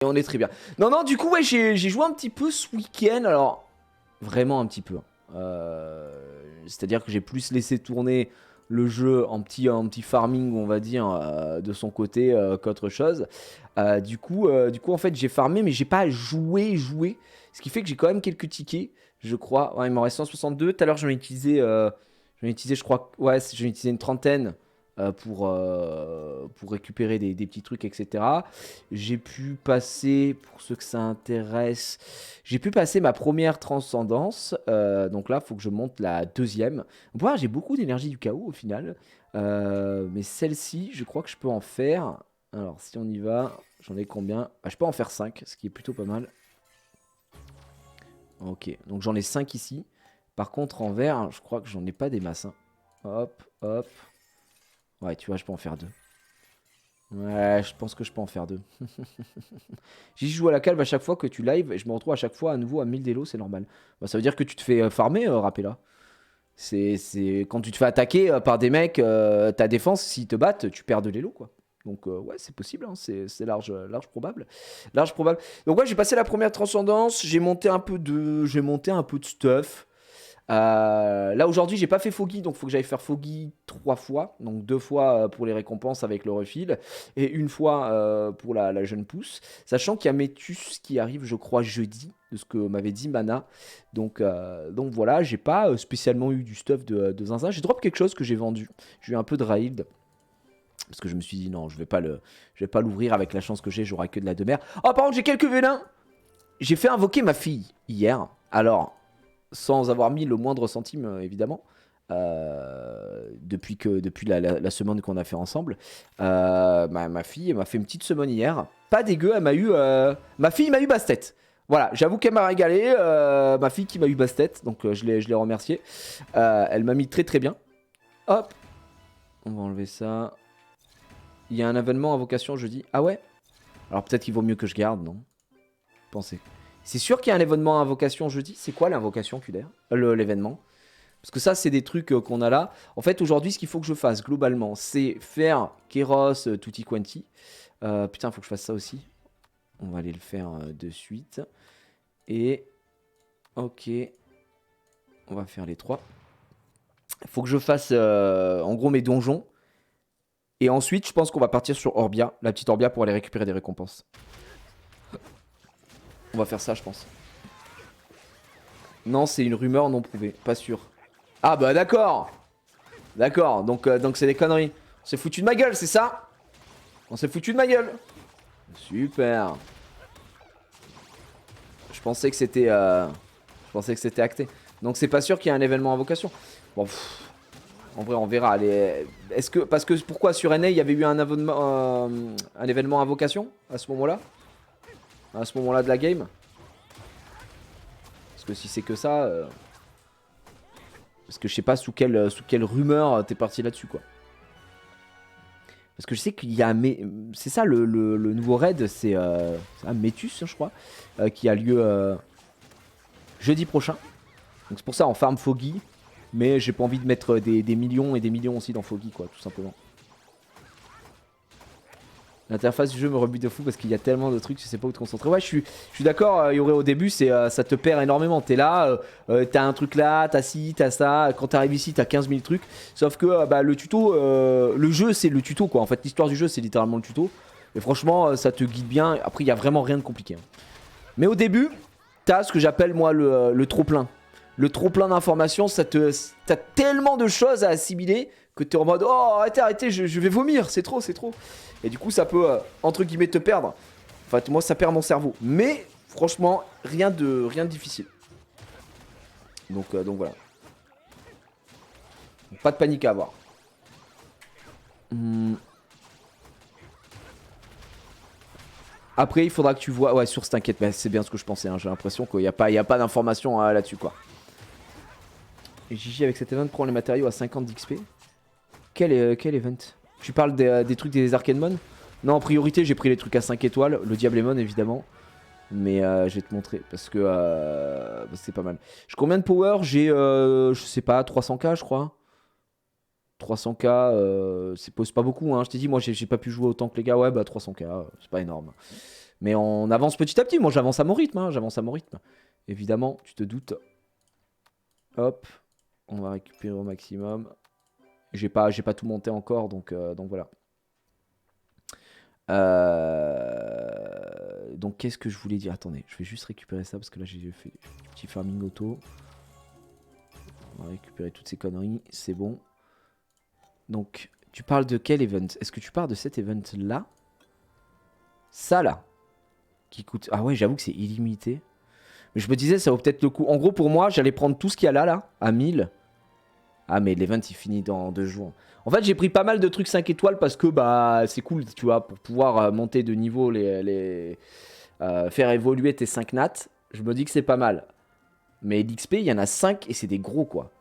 Et on est très bien. Non, non, du coup, ouais, j'ai joué un petit peu ce week-end. Alors, vraiment un petit peu. C'est-à-dire que j'ai plus laissé tourner le jeu en petit farming, on va dire, de son côté qu'autre chose. Du coup, en fait, j'ai farmé, mais j'ai pas joué. Ce qui fait que j'ai quand même quelques tickets, je crois. Ouais, il m'en reste 162. Tout à l'heure, j'en ai utilisé, je crois, ouais, j'en ai utilisé une trentaine pour récupérer des petits trucs, etc. J'ai pu passer, pour ceux que ça intéresse, j'ai pu passer ma première transcendance. Donc là, il faut que je monte la deuxième. On peut voir, j'ai beaucoup d'énergie du chaos au final. Mais celle-ci, je crois que je peux en faire. Alors, si on y va, j'en ai combien? Je peux en faire 5, ce qui est plutôt pas mal. Ok, donc j'en ai 5 ici. Par contre, en vert, je crois que j'en ai pas des masses, hein. Hop, hop. Ouais, tu vois, je peux en faire 2. Ouais, je pense que je peux en faire 2. J'y joue à la calve à chaque fois que tu live et je me retrouve à chaque fois à nouveau à 1000 d'élo, c'est normal. Bah, ça veut dire que tu te fais farmer, Rapella. C'est quand tu te fais attaquer par des mecs, ta défense, s'ils te battent, tu perds de l'élo, quoi. Donc ouais, c'est possible, hein, c'est large probable. Large probable. Donc ouais, j'ai passé la première transcendance, j'ai monté un peu de stuff. Là aujourd'hui j'ai pas fait Foggy, donc il faut que j'aille faire Foggy 3 fois, donc 2 fois pour les récompenses avec le refill et une fois pour la jeune pousse, sachant qu'il y a Métus qui arrive je crois jeudi, de ce que m'avait dit Mana, donc voilà, j'ai pas spécialement eu du stuff de zinzin, j'ai drop quelque chose que j'ai vendu, j'ai eu un peu de raid parce que je me suis dit non, je vais pas l'ouvrir avec la chance que j'ai, j'aurai que de la demeure. Oh par contre j'ai quelques vélins, j'ai fait invoquer ma fille hier, alors sans avoir mis le moindre centime, évidemment. Depuis la semaine qu'on a fait ensemble. Ma fille m'a fait une petite semaine hier. Pas dégueu, elle m'a eu. Ma fille m'a eu basse-tête. Voilà, j'avoue qu'elle m'a régalé. Ma fille qui m'a eu basse-tête, donc je l'ai remerciée. Elle m'a mis très très bien. Hop, on va enlever ça. Il y a un événement à vocation jeudi. Ah ouais? Alors peut-être qu'il vaut mieux que je garde, non? Pensez. C'est sûr qu'il y a un événement à vocation jeudi? C'est quoi l'invocation, Kuder? L'événement? Parce que ça, c'est des trucs qu'on a là. En fait, aujourd'hui, ce qu'il faut que je fasse, globalement, c'est faire Keros Tutti Quanti. Putain, il faut que je fasse ça aussi. On va aller le faire de suite. Et... Ok. On va faire les 3. Il faut que je fasse, en gros, mes donjons. Et ensuite, je pense qu'on va partir sur Orbia. La petite Orbia pour aller récupérer des récompenses. On va faire ça, je pense. Non, c'est une rumeur non prouvée. Pas sûr. Ah bah d'accord. D'accord, donc c'est des conneries. On s'est foutu de ma gueule, c'est ça? On s'est foutu de ma gueule. Super. Je pensais que c'était acté. Donc c'est pas sûr qu'il y ait un événement à vocation. Bon, en vrai, on verra. Est-ce que parce que pourquoi sur NA il y avait eu un événement à vocation à ce moment-là? À ce moment-là de la game? Parce que si c'est que ça, parce que je sais pas sous quelle rumeur t'es parti là-dessus, quoi. Parce que je sais qu'il y a... C'est ça le nouveau raid, c'est Métus, je crois, qui a lieu jeudi prochain. Donc c'est pour ça, en farm Foggy. Mais j'ai pas envie de mettre des millions et des millions aussi dans Foggy, quoi, tout simplement. L'interface du jeu me rebute de fou parce qu'il y a tellement de trucs, tu sais pas où te concentrer. Ouais, je suis d'accord, Yoré, au début, ça te perd énormément. T'es là, t'as un truc là, t'as ci, t'as ça. Quand t'arrives ici, t'as 15 000 trucs. Sauf que bah, le tuto, le jeu, c'est le tuto, quoi. En fait, l'histoire du jeu, c'est littéralement le tuto. Et franchement, ça te guide bien. Après, il y a vraiment rien de compliqué, hein. Mais au début, t'as ce que j'appelle, moi, le trop-plein. Le trop-plein d'informations, t'as tellement de choses à assimiler que t'es en mode oh, arrêtez, je vais vomir, c'est trop, c'est trop. Et du coup, ça peut, entre guillemets, te perdre. Enfin, moi, ça perd mon cerveau. Mais, franchement, rien de difficile. Donc voilà. Pas de panique à avoir. Après, il faudra que tu vois... Ouais, source, t'inquiète, mais c'est bien ce que je pensais, hein. J'ai l'impression qu'il n'y a pas d'informations là-dessus, quoi. Et Gigi, avec cet event, prend les matériaux à 50 d'XP. Quel event? Tu parles des trucs des Arcanemon? Non, en priorité, j'ai pris les trucs à 5 étoiles. Le Diablemon, évidemment. Mais je vais te montrer parce que c'est pas mal. J'ai combien de power? J'ai, je sais pas, 300k, je crois. 300k, c'est pas beaucoup, hein. Je t'ai dit, moi, j'ai pas pu jouer autant que les gars. Ouais, bah 300k, c'est pas énorme. Mais on avance petit à petit. Moi, j'avance à mon rythme. Hein, j'avance à mon rythme. Évidemment, tu te doutes. Hop. On va récupérer au maximum. J'ai pas tout monté encore, donc voilà. Donc qu'est-ce que je voulais dire? Attendez, je vais juste récupérer ça parce que là j'ai fait un petit farming auto. On va récupérer toutes ces conneries, c'est bon. Donc tu parles de quel event? Est-ce que tu parles de cet event là? Ça là qui coûte... Ah ouais, j'avoue que c'est illimité. Mais je me disais ça vaut peut-être le coup. En gros pour moi j'allais prendre tout ce qu'il y a là à 1000. Ah mais l'event il finit dans 2 jours. En fait j'ai pris pas mal de trucs 5 étoiles parce que bah c'est cool tu vois pour pouvoir monter de niveau faire évoluer tes 5 nats. Je me dis que c'est pas mal. Mais l'XP il y en a 5 et c'est des gros quoi.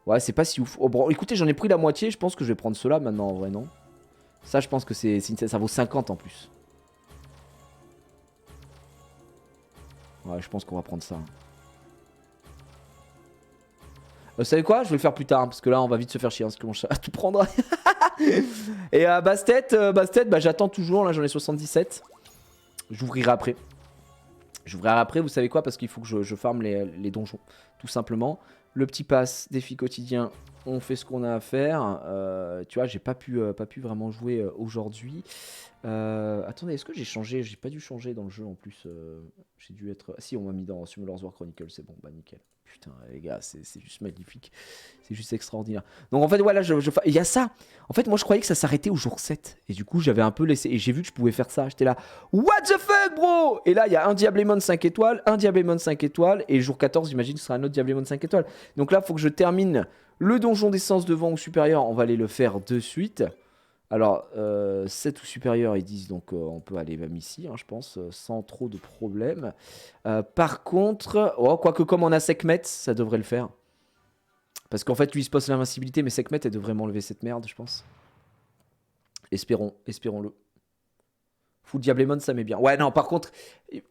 Ouais c'est pas si ouf. Oh, bon écoutez j'en ai pris la moitié, je pense que je vais prendre ceux-là maintenant en vrai non. Ça je pense que ça vaut 50 en plus. Ouais je pense qu'on va prendre ça. Vous savez quoi? Je vais le faire plus tard, hein, parce que là on va vite se faire chier, hein, parce que mon chat va tout prendre. Et Bastet, bah, j'attends toujours, là j'en ai 77. J'ouvrirai après. J'ouvrirai après, vous savez quoi? Parce qu'il faut que je farme les donjons, tout simplement. Le petit pass, défi quotidien, on fait ce qu'on a à faire. Tu vois, j'ai pas pu vraiment jouer aujourd'hui. Attendez, est-ce que j'ai changé? J'ai pas dû changer dans le jeu en plus. J'ai dû être... Ah, si, on m'a mis dans Simulars War Chronicle, c'est bon, bah nickel. Putain, les gars, c'est juste magnifique. C'est juste extraordinaire. Donc en fait, voilà, il y a ça. En fait, moi, je croyais que ça s'arrêtait au jour 7. Et du coup, j'avais un peu laissé... Et j'ai vu que je pouvais faire ça. J'étais là, what the fuck, bro? Et là, il y a un Diablemon 5 étoiles, un Diablemon 5 étoiles. Et jour 14, j'imagine que ce sera un autre Diablemon 5 étoiles. Donc là, il faut que je termine le donjon d'essence de vent ou supérieur. On va aller le faire de suite. Alors, 7 ou supérieur, ils disent, donc on peut aller même ici, hein, je pense, sans trop de problèmes. Par contre, quoique comme on a Sekhmet, ça devrait le faire. Parce qu'en fait, lui, il se pose l'invincibilité, mais Sekhmet, elle devrait m'enlever cette merde, je pense. Espérons-le. Full Diablemon, ça met bien. Ouais, non, par contre,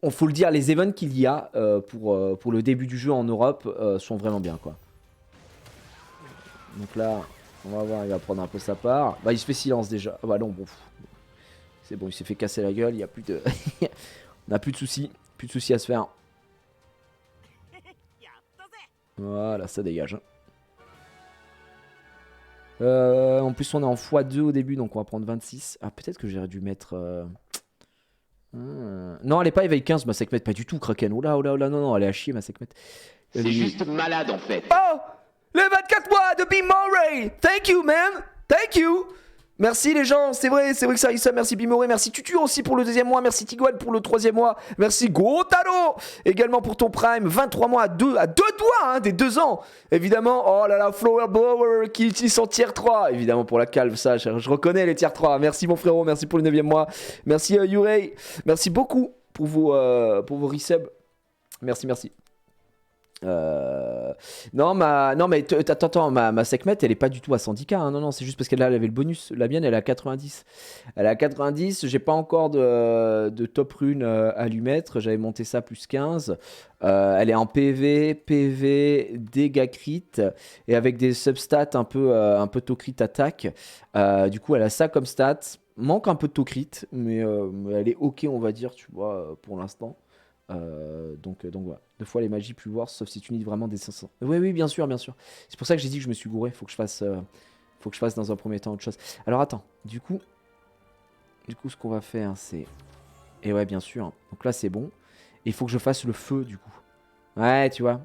on faut le dire, les events qu'il y a pour le début du jeu en Europe sont vraiment bien, quoi. Donc là... On va voir, il va prendre un peu sa part. Bah, il se fait silence déjà. Ah bah non, bon. C'est bon, il s'est fait casser la gueule. Il y a plus de... On n'a plus de soucis. Plus de soucis à se faire. Voilà, ça dégage. En plus, on est en x2 au début, donc on va prendre 26. Ah, peut-être que j'aurais dû mettre... Non, elle est pas éveil 15, ma Sekhmet. Pas du tout, Kraken. Oh là, non, elle est à chier, ma Sekhmet. C'est juste malade, en fait. Oh! Les 24 mois de Bimore! Thank you, man! Thank you! Merci les gens, c'est vrai que ça arrive ça. Merci Bimore, merci Tutu aussi pour le 2e mois, merci Tiguan pour le 3e mois, merci Gotaro également pour ton Prime, 23 mois à deux doigts, hein, des 2 ans. Évidemment, oh là là, Flower Blower qui utilise son tier 3, évidemment pour la calve, ça, je reconnais les tiers 3. Merci mon frérot, merci pour le 9e mois, merci Yurei, merci beaucoup pour vos resubs. Merci. Non mais attends, ma Sekhmet elle est pas du tout à 110k, hein. Non c'est juste parce qu'elle avait le bonus. La mienne elle est à 90. Elle est à 90, j'ai pas encore de top rune à lui mettre. J'avais monté ça plus 15. Elle est en PV, dégâts crit et avec des substats un peu to crit attaque. Du coup elle a ça comme stat. Manque un peu de to crit, mais elle est ok on va dire, tu vois, pour l'instant. Donc voilà. 2 fois les magies plus voir, sauf si tu nids vraiment des 500. Oui, bien sûr. C'est pour ça que j'ai dit que je me suis gouré. Faut que je fasse dans un premier temps autre chose. Alors attends, du coup, ce qu'on va faire, c'est... Et ouais, bien sûr. Donc là, c'est bon. Et il faut que je fasse le feu, du coup. Ouais, tu vois.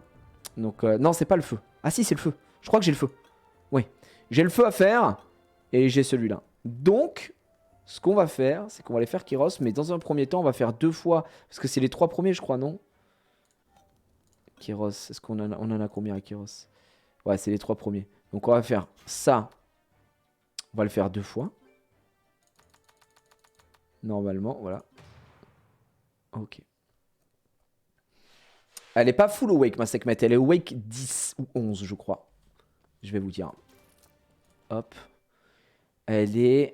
Donc, non, c'est pas le feu. Ah si, c'est le feu. Je crois que j'ai le feu. Oui. J'ai le feu à faire. Et j'ai celui-là. Donc... Ce qu'on va faire, c'est qu'on va les faire Kyros, mais dans un premier temps, on va faire 2 fois, parce que c'est les 3 premiers, je crois, non? Kyros, est-ce qu'on en a combien à Kyros? Ouais, c'est les 3 premiers. Donc on va faire ça. On va le faire 2 fois. Normalement, voilà. Ok. Elle est pas full awake, ma Sekhmet. Elle est awake 10 ou 11, je crois. Je vais vous dire. Hop. Elle est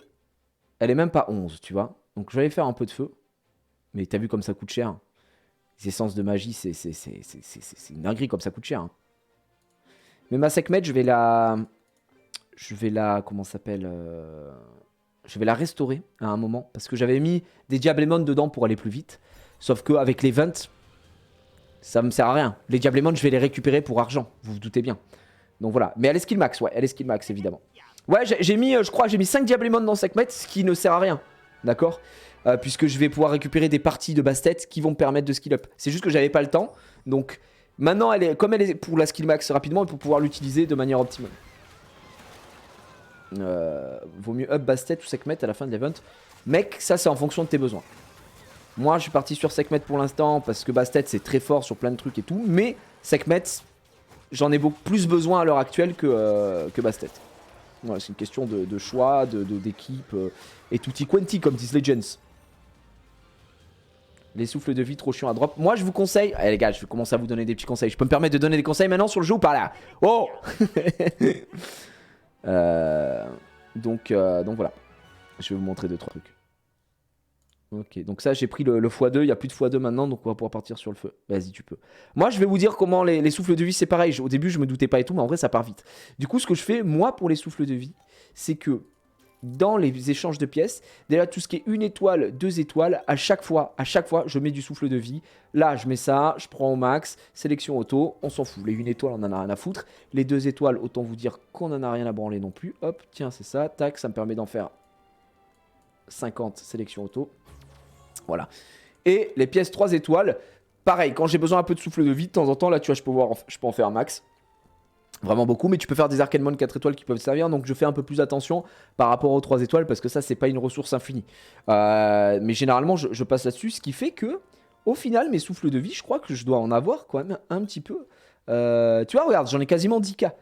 même pas 11, tu vois. Donc je vais aller faire un peu de feu. Mais t'as vu comme ça coûte cher. Les essences de magie, c'est une dinguerie comme ça coûte cher. Hein. Mais ma Sekhmet, je vais la... Comment ça s'appelle Je vais la restaurer à un moment. Parce que j'avais mis des Diablemon dedans pour aller plus vite. Sauf qu'avec l'event, ça me sert à rien. Les Diablemon, je vais les récupérer pour argent. Vous vous doutez bien. Donc voilà. Mais elle est skill max, ouais. Elle est skill max, évidemment. Ouais, j'ai mis, je crois, j'ai mis 5 Diablemon dans Sekhmet, ce qui ne sert à rien. D'accord, puisque je vais pouvoir récupérer des parties de Bastet qui vont me permettre de skill up. C'est juste que j'avais pas le temps. Donc maintenant, comme elle est pour la skill max rapidement et pour pouvoir l'utiliser de manière optimale. Vaut mieux up Bastet ou Sekhmet à la fin de l'event. Mec, ça c'est en fonction de tes besoins. Moi, je suis parti sur Sekhmet pour l'instant parce que Bastet c'est très fort sur plein de trucs et tout. Mais Sekhmet, j'en ai beaucoup plus besoin à l'heure actuelle que Bastet. Ouais, c'est une question de choix, d'équipe et tutti quanti comme disent Legends. Les souffles de vie trop chiants à drop. Moi je vous conseille. Allez les gars, je vais commencer à vous donner des petits conseils. Je peux me permettre de donner des conseils maintenant sur le jeu ou pas là? Oh donc voilà. Je vais vous montrer 2-3 trucs. Ok, donc ça j'ai pris le x2, il n'y a plus de x2 maintenant, donc on va pouvoir partir sur le feu. Vas-y, tu peux. Moi je vais vous dire comment les souffles de vie c'est pareil. Au début je me doutais pas et tout, mais en vrai ça part vite. Du coup ce que je fais, moi pour les souffles de vie, c'est que dans les échanges de pièces, déjà tout ce qui est 1 étoile, 2 étoiles, à chaque fois je mets du souffle de vie. Là je mets ça, je prends au max, sélection auto, on s'en fout. Les 1 étoile on en a rien à foutre. Les 2 étoiles, autant vous dire qu'on en a rien à branler non plus. Hop, tiens c'est ça, tac, ça me permet d'en faire 50, sélection auto. Voilà. Et les pièces 3 étoiles, pareil, quand j'ai besoin un peu de souffle de vie, de temps en temps, là, tu vois, je peux en faire un max. Vraiment beaucoup, mais tu peux faire des Arcanemon 4 étoiles qui peuvent te servir, donc je fais un peu plus attention par rapport aux 3 étoiles, parce que ça, c'est pas une ressource infinie. Mais généralement, je passe là-dessus, ce qui fait que, au final, mes souffles de vie, je crois que je dois en avoir quand même un petit peu. Tu vois, regarde, j'en ai quasiment 10K.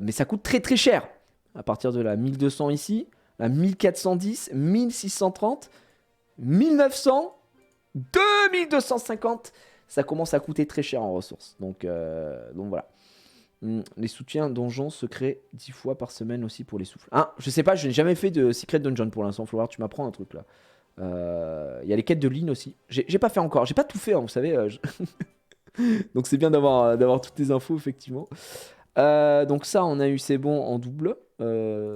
Mais ça coûte très très cher. À partir de la 1200 ici, la 1410, 1630... 1900, 2250, ça commence à coûter très cher en ressources. Donc voilà. Les soutiens donjons se créent 10 fois par semaine aussi pour les souffles. Ah, je sais pas, je n'ai jamais fait de secret dungeon pour l'instant. Flora, tu m'apprends un truc là. Il y a les quêtes de ligne aussi. J'ai pas fait encore, j'ai pas tout fait, hein, vous savez. Donc c'est bien d'avoir toutes les infos, effectivement. Donc ça, on a eu, c'est bon, en double.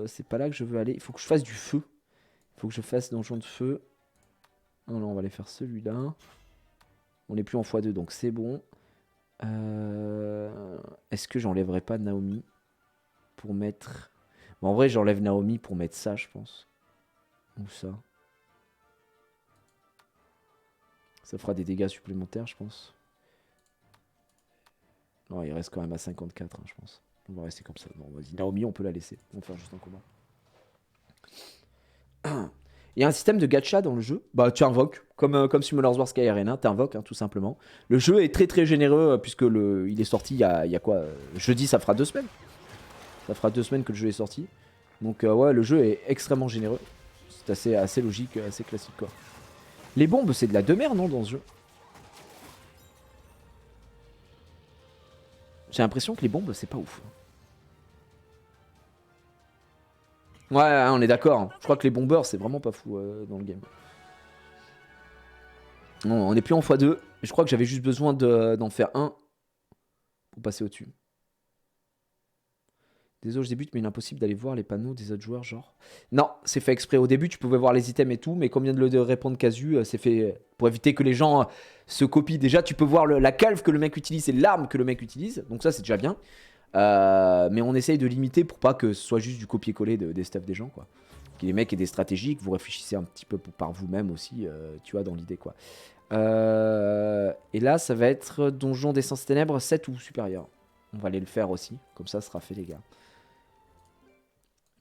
C'est pas là que je veux aller. Il faut que je fasse du feu. Il faut que je fasse donjon de feu. Non, on va aller faire celui-là. On n'est plus en x2, donc c'est bon. Est-ce que j'enlèverai pas Naomi pour mettre... Bon, en vrai, j'enlève Naomi pour mettre ça, je pense. Ou ça. Ça fera des dégâts supplémentaires, je pense. Non, il reste quand même à 54, hein, je pense. On va rester comme ça. Bon, vas-y, Naomi, on peut la laisser. On va faire juste un combat. Il y a un système de gacha dans le jeu. Bah, tu invoques, comme Summoners War Sky Arena, tu invoques, hein, tout simplement. Le jeu est très très généreux, puisque il est sorti il y a quoi jeudi, ça fera 2 semaines. Ça fera 2 semaines que le jeu est sorti. Donc, ouais, le jeu est extrêmement généreux. C'est assez logique, assez classique, quoi. Les bombes, c'est de la demeure, non, dans ce jeu? J'ai l'impression que les bombes, c'est pas ouf. Ouais, on est d'accord. Je crois que les bombeurs, c'est vraiment pas fou dans le game. Non, on est plus en x2. Je crois que j'avais juste besoin d'en faire un pour passer au-dessus. Désolé, je débute, mais il est impossible d'aller voir les panneaux des autres joueurs, genre. Non, c'est fait exprès. Au début, tu pouvais voir les items et tout, mais comme vient de le répondre Casu, c'est fait pour éviter que les gens se copient. Déjà, tu peux voir la calve que le mec utilise et l'arme que le mec utilise. Donc ça, c'est déjà bien. Mais on essaye de limiter pour pas que ce soit juste du copier-coller des stuff des gens, quoi. Que les mecs aient des stratégies, que vous réfléchissez un petit peu par vous-même aussi, tu vois, dans l'idée, quoi. Et là, ça va être Donjon d'Essence Ténèbres 7 ou supérieur. On va aller le faire aussi, comme ça sera fait, les gars.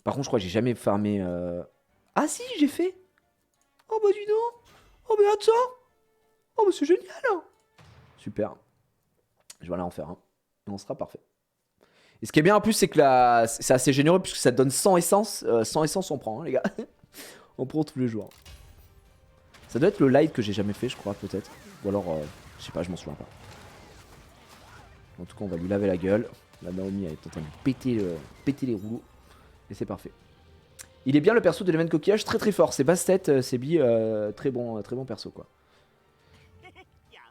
Par contre, je crois que j'ai jamais farmé... Ah si, j'ai fait. Oh bah dis donc. Oh bah attends. Oh bah c'est génial. Super. Je vais aller en faire un. Et on sera parfait. Et ce qui est bien en plus, c'est que c'est assez généreux puisque ça te donne 100 essence. 100 essence, on prend, hein, les gars. On prend tous les jours. Ça doit être le light que j'ai jamais fait, je crois, peut-être. Ou alors, je sais pas, je m'en souviens pas. En tout cas, on va lui laver la gueule. La Naomi, elle est en train de péter les rouleaux. Et c'est parfait. Il est bien le perso de l'événement coquillage, très très fort. C'est Bastet, c'est Bi, très bon perso, quoi.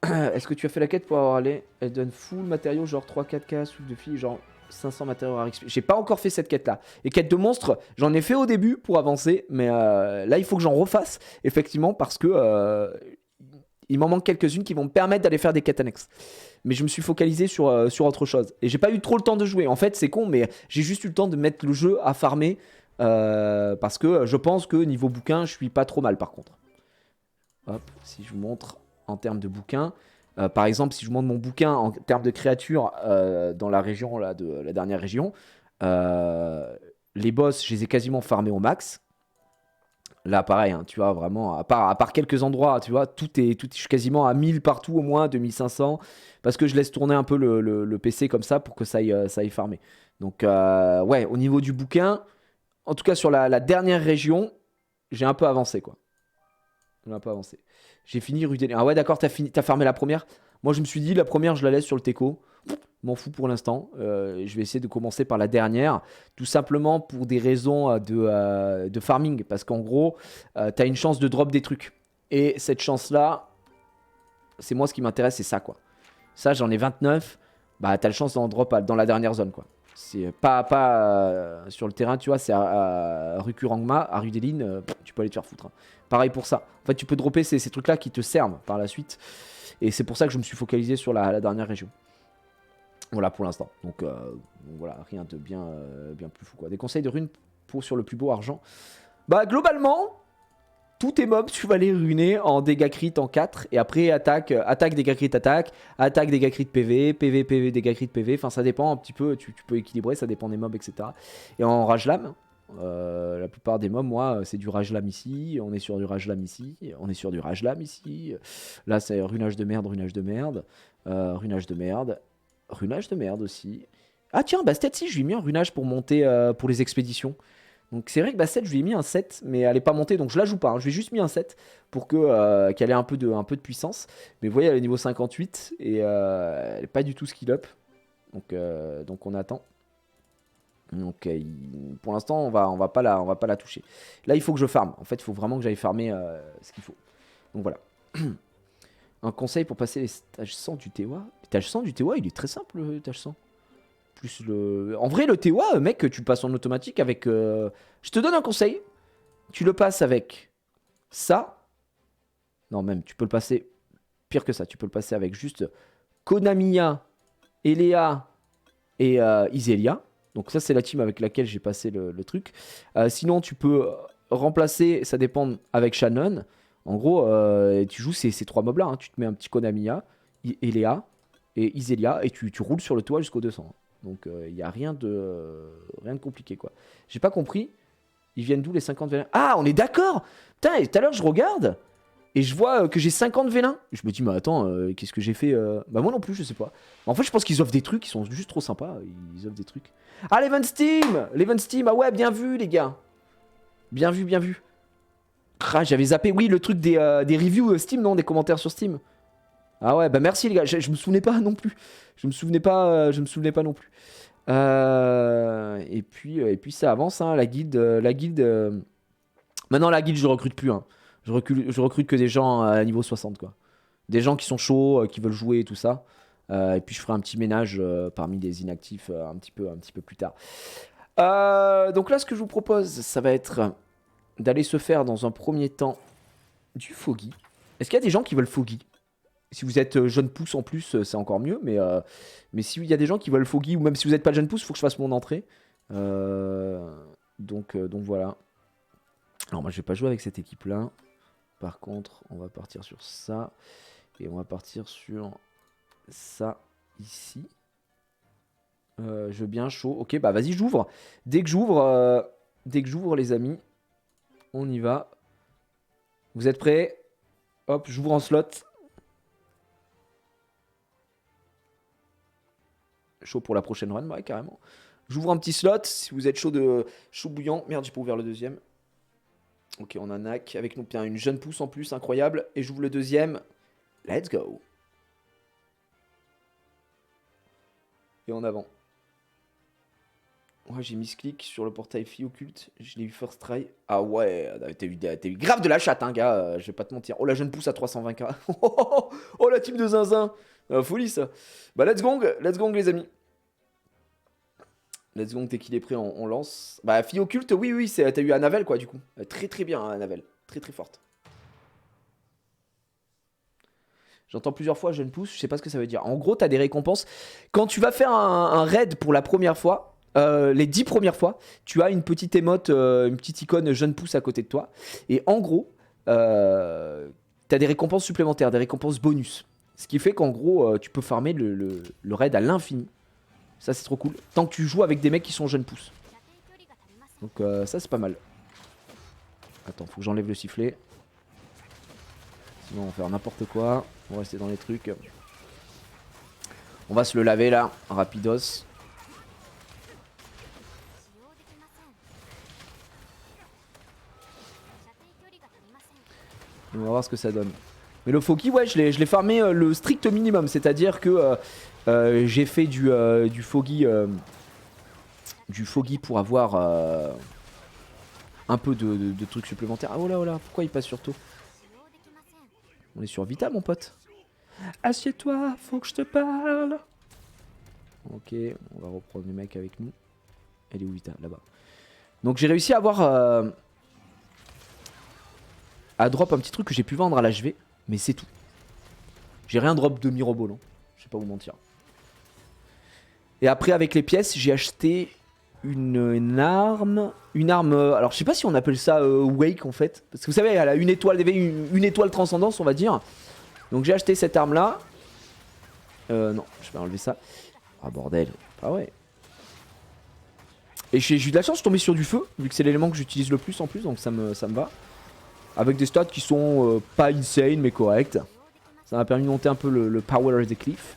Est-ce que tu as fait la quête pour avoir allé? Elle donne full matériaux, genre 3-4K, souffle de fille, genre 500 matériaux rares XP. J'ai pas encore fait cette quête là. Et quête de monstre, j'en ai fait au début pour avancer. Mais là, il faut que j'en refasse. Effectivement, parce que il m'en manque quelques-unes qui vont me permettre d'aller faire des quêtes annexes. Mais je me suis focalisé sur autre chose. Et j'ai pas eu trop le temps de jouer. En fait, c'est con, mais j'ai juste eu le temps de mettre le jeu à farmer. Parce que je pense que niveau bouquin, je suis pas trop mal par contre. Hop, si je vous montre en termes de bouquin. Par exemple, si je vous montre mon bouquin en termes de créatures dans la région, là, de la dernière région, les boss, je les ai quasiment farmés au max. Là, pareil, hein, tu vois, vraiment, à part quelques endroits, tu vois, je suis quasiment à 1000 partout au moins, 2500, parce que je laisse tourner un peu le PC comme ça pour que ça aille farmer. Donc, ouais, au niveau du bouquin, en tout cas sur la dernière région, j'ai un peu avancé, quoi. J'ai un peu avancé. J'ai fini rue des... Ah ouais, d'accord, t'as farmé la première. Moi, je me suis dit, la première, je la laisse sur le teco. M'en fous pour l'instant. Je vais essayer de commencer par la dernière. Tout simplement pour des raisons de farming. Parce qu'en gros, t'as une chance de drop des trucs. Et cette chance-là, c'est moi ce qui m'intéresse, c'est ça, quoi. Ça, j'en ai 29. Bah, t'as la chance d'en drop dans la dernière zone, quoi. C'est pas sur le terrain, tu vois, c'est à rue Kurangma, à rue des Lignes, tu peux aller te faire foutre. Hein. Pareil pour ça. En fait, tu peux dropper ces trucs-là qui te servent par la suite. Et c'est pour ça que je me suis focalisé sur la dernière région. Voilà pour l'instant. Donc voilà, rien de bien plus fou, quoi. Des conseils de runes sur le plus beau argent. Bah, globalement, tous tes mobs, tu vas les ruiner en dégâts crit en 4. Et après, attaque, dégâts crit, attaque, dégâts crit PV, PV, dégâts crit PV. Enfin, ça dépend un petit peu. Tu peux équilibrer, ça dépend des mobs, etc. Et en rage lame, la plupart des mobs, moi, c'est du rage lame ici. On est sur du rage lame ici. On est sur du rage lame ici. Là, c'est runage de merde, runage de merde. Runage de merde. Runage de merde aussi. Ah tiens, Bastet, si, je lui ai mis un runage pour monter pour les expéditions. Donc c'est vrai que Bastet, je lui ai mis un 7, mais elle n'est pas montée, donc je la joue pas. Hein. Je lui ai juste mis un 7 pour qu'elle ait un peu de puissance. Mais vous voyez, elle est niveau 58 et elle n'est pas du tout skill up. Donc on attend. Donc pour l'instant, on va pas la toucher. Là, il faut que je farme. En fait, il faut vraiment que j'aille farmer ce qu'il faut. Donc voilà. Un conseil pour passer les stages 100 du Tewa. Les stages 100 du Tewa, il est très simple, le stage 100. Plus le... En vrai, le Tewa, mec, tu le passes en automatique avec... Je te donne un conseil. Tu le passes avec ça. Non, même, tu peux le passer... Pire que ça, tu peux le passer avec juste Konamiya, Elea et Iselia. Donc ça, c'est la team avec laquelle j'ai passé le truc. Sinon, tu peux remplacer, ça dépend, avec Shannon. En gros, tu joues ces trois mobs-là. Hein. Tu te mets un petit Konamiya, Elea et Iselia et tu roules sur le toit jusqu'au 200. Donc il n'y a rien de compliqué, quoi. J'ai pas compris. Ils viennent d'où les 50 vélins? Ah, on est d'accord. Putain, tout à l'heure, je regarde et je vois que j'ai 50 vélins. Je me dis, mais attends, qu'est-ce que j'ai fait Bah moi non plus, je sais pas. En fait, je pense qu'ils offrent des trucs qui sont juste trop sympas. Ils offrent des trucs. Ah, l'Event Steam. Ah ouais, bien vu, les gars. Bien vu. Ah, j'avais zappé, oui, le truc des reviews Steam, non, des commentaires sur Steam. Ah ouais, bah merci les gars, je me souvenais pas non plus. Je me souvenais pas non plus. Et puis ça avance, hein, la guilde. Maintenant la guilde je recrute plus. Hein. Je recrute que des gens à niveau 60 quoi. Des gens qui sont chauds, qui veulent jouer et tout ça. Et puis je ferai un petit ménage parmi les inactifs un petit peu plus tard. Donc là ce que je vous propose, ça va être d'aller se faire dans un premier temps du Foggy. Est-ce qu'il y a des gens qui veulent Foggy? Si vous êtes jeune pousse en plus, c'est encore mieux. Mais s'il y a des gens qui veulent Foggy, ou même si vous n'êtes pas jeune pousse, il faut que je fasse mon entrée. Donc voilà. Alors moi je vais pas jouer avec cette équipe là. Par contre, on va partir sur ça. Et on va partir sur ça ici. Je veux bien chaud. Ok, bah vas-y, j'ouvre. Dès que j'ouvre les amis, on y va. Vous êtes prêts? Hop, j'ouvre en slot. Chaud pour la prochaine run, ouais, carrément. J'ouvre un petit slot, si vous êtes chaud bouillant. Merde, j'ai pas ouvert le deuxième. Ok, on a Nak avec nous, une jeune pousse en plus, incroyable. Et j'ouvre le deuxième. Let's go. Et en avant. Ouais, j'ai mis ce clic sur le portail fille occulte. Je l'ai eu first try. Ah ouais, t'as eu grave de la chatte, hein, gars. Je vais pas te mentir. Oh, la jeune pousse à 320k. Oh, la team de zinzin. Folie, ça. Bah, let's gong, les amis. Let's go, dès qu'il est prêt, on lance. Bah, fille occulte, oui, oui, t'as eu Anavel, quoi, du coup. Très, très bien, Anavel. Très, très forte. J'entends plusieurs fois jeune pousse, je sais pas ce que ça veut dire. En gros, t'as des récompenses. Quand tu vas faire un raid pour la première fois, les 10 premières fois, tu as une petite émote, une petite icône jeune pousse à côté de toi. Et en gros, t'as des récompenses supplémentaires, des récompenses bonus. Ce qui fait qu'en gros, tu peux farmer le raid à l'infini. Ça, c'est trop cool. Tant que tu joues avec des mecs qui sont jeunes pousses. Donc ça, c'est pas mal. Attends, faut que j'enlève le sifflet. Sinon, on va faire n'importe quoi. On va rester dans les trucs. On va se le laver là, rapidos. Et on va voir ce que ça donne. Mais le Foggy, ouais, je l'ai farmé le strict minimum. C'est-à-dire que j'ai fait du Foggy. Du Foggy pour avoir un peu de trucs supplémentaires. Ah, oh là, pourquoi il passe sur tôt? On est sur Vita, mon pote. Assieds-toi, faut que je te parle. Ok, on va reprendre les mecs avec nous. Elle est où Vita? Là-bas. Donc j'ai réussi à avoir... à drop un petit truc que j'ai pu vendre à l'HV. Mais c'est tout. J'ai rien drop de Mirobol. Hein. Je sais pas vous mentir. Et après, avec les pièces, j'ai acheté une arme. Une arme... alors je sais pas si on appelle ça Wake en fait. Parce que vous savez, elle a une étoile une étoile transcendance, on va dire. Donc j'ai acheté cette arme là. Non, je vais enlever ça. Ah bordel. Ah ouais. Et j'ai eu de la chance, je suis tombé sur du feu. Vu que c'est l'élément que j'utilise le plus en plus. Donc ça me va. Avec des stats qui sont pas insane mais corrects. Ça m'a permis de monter un peu le power des cliffs.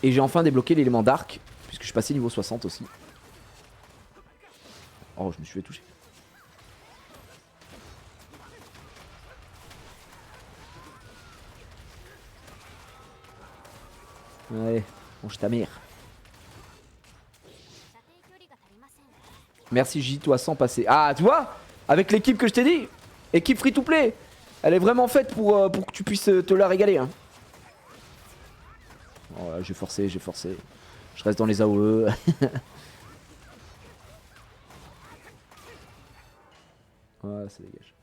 Et j'ai enfin débloqué l'élément d'arc. Puisque je suis passé niveau 60 aussi. Oh, je me suis fait toucher. Ouais, mange ta mère. Merci J, toi sans passer. Ah, tu vois, avec l'équipe que je t'ai dit, équipe free to play, elle est vraiment faite pour que tu puisses te la régaler. Hein. Oh, j'ai forcé. Je reste dans les AOE. Ouais, ça dégage.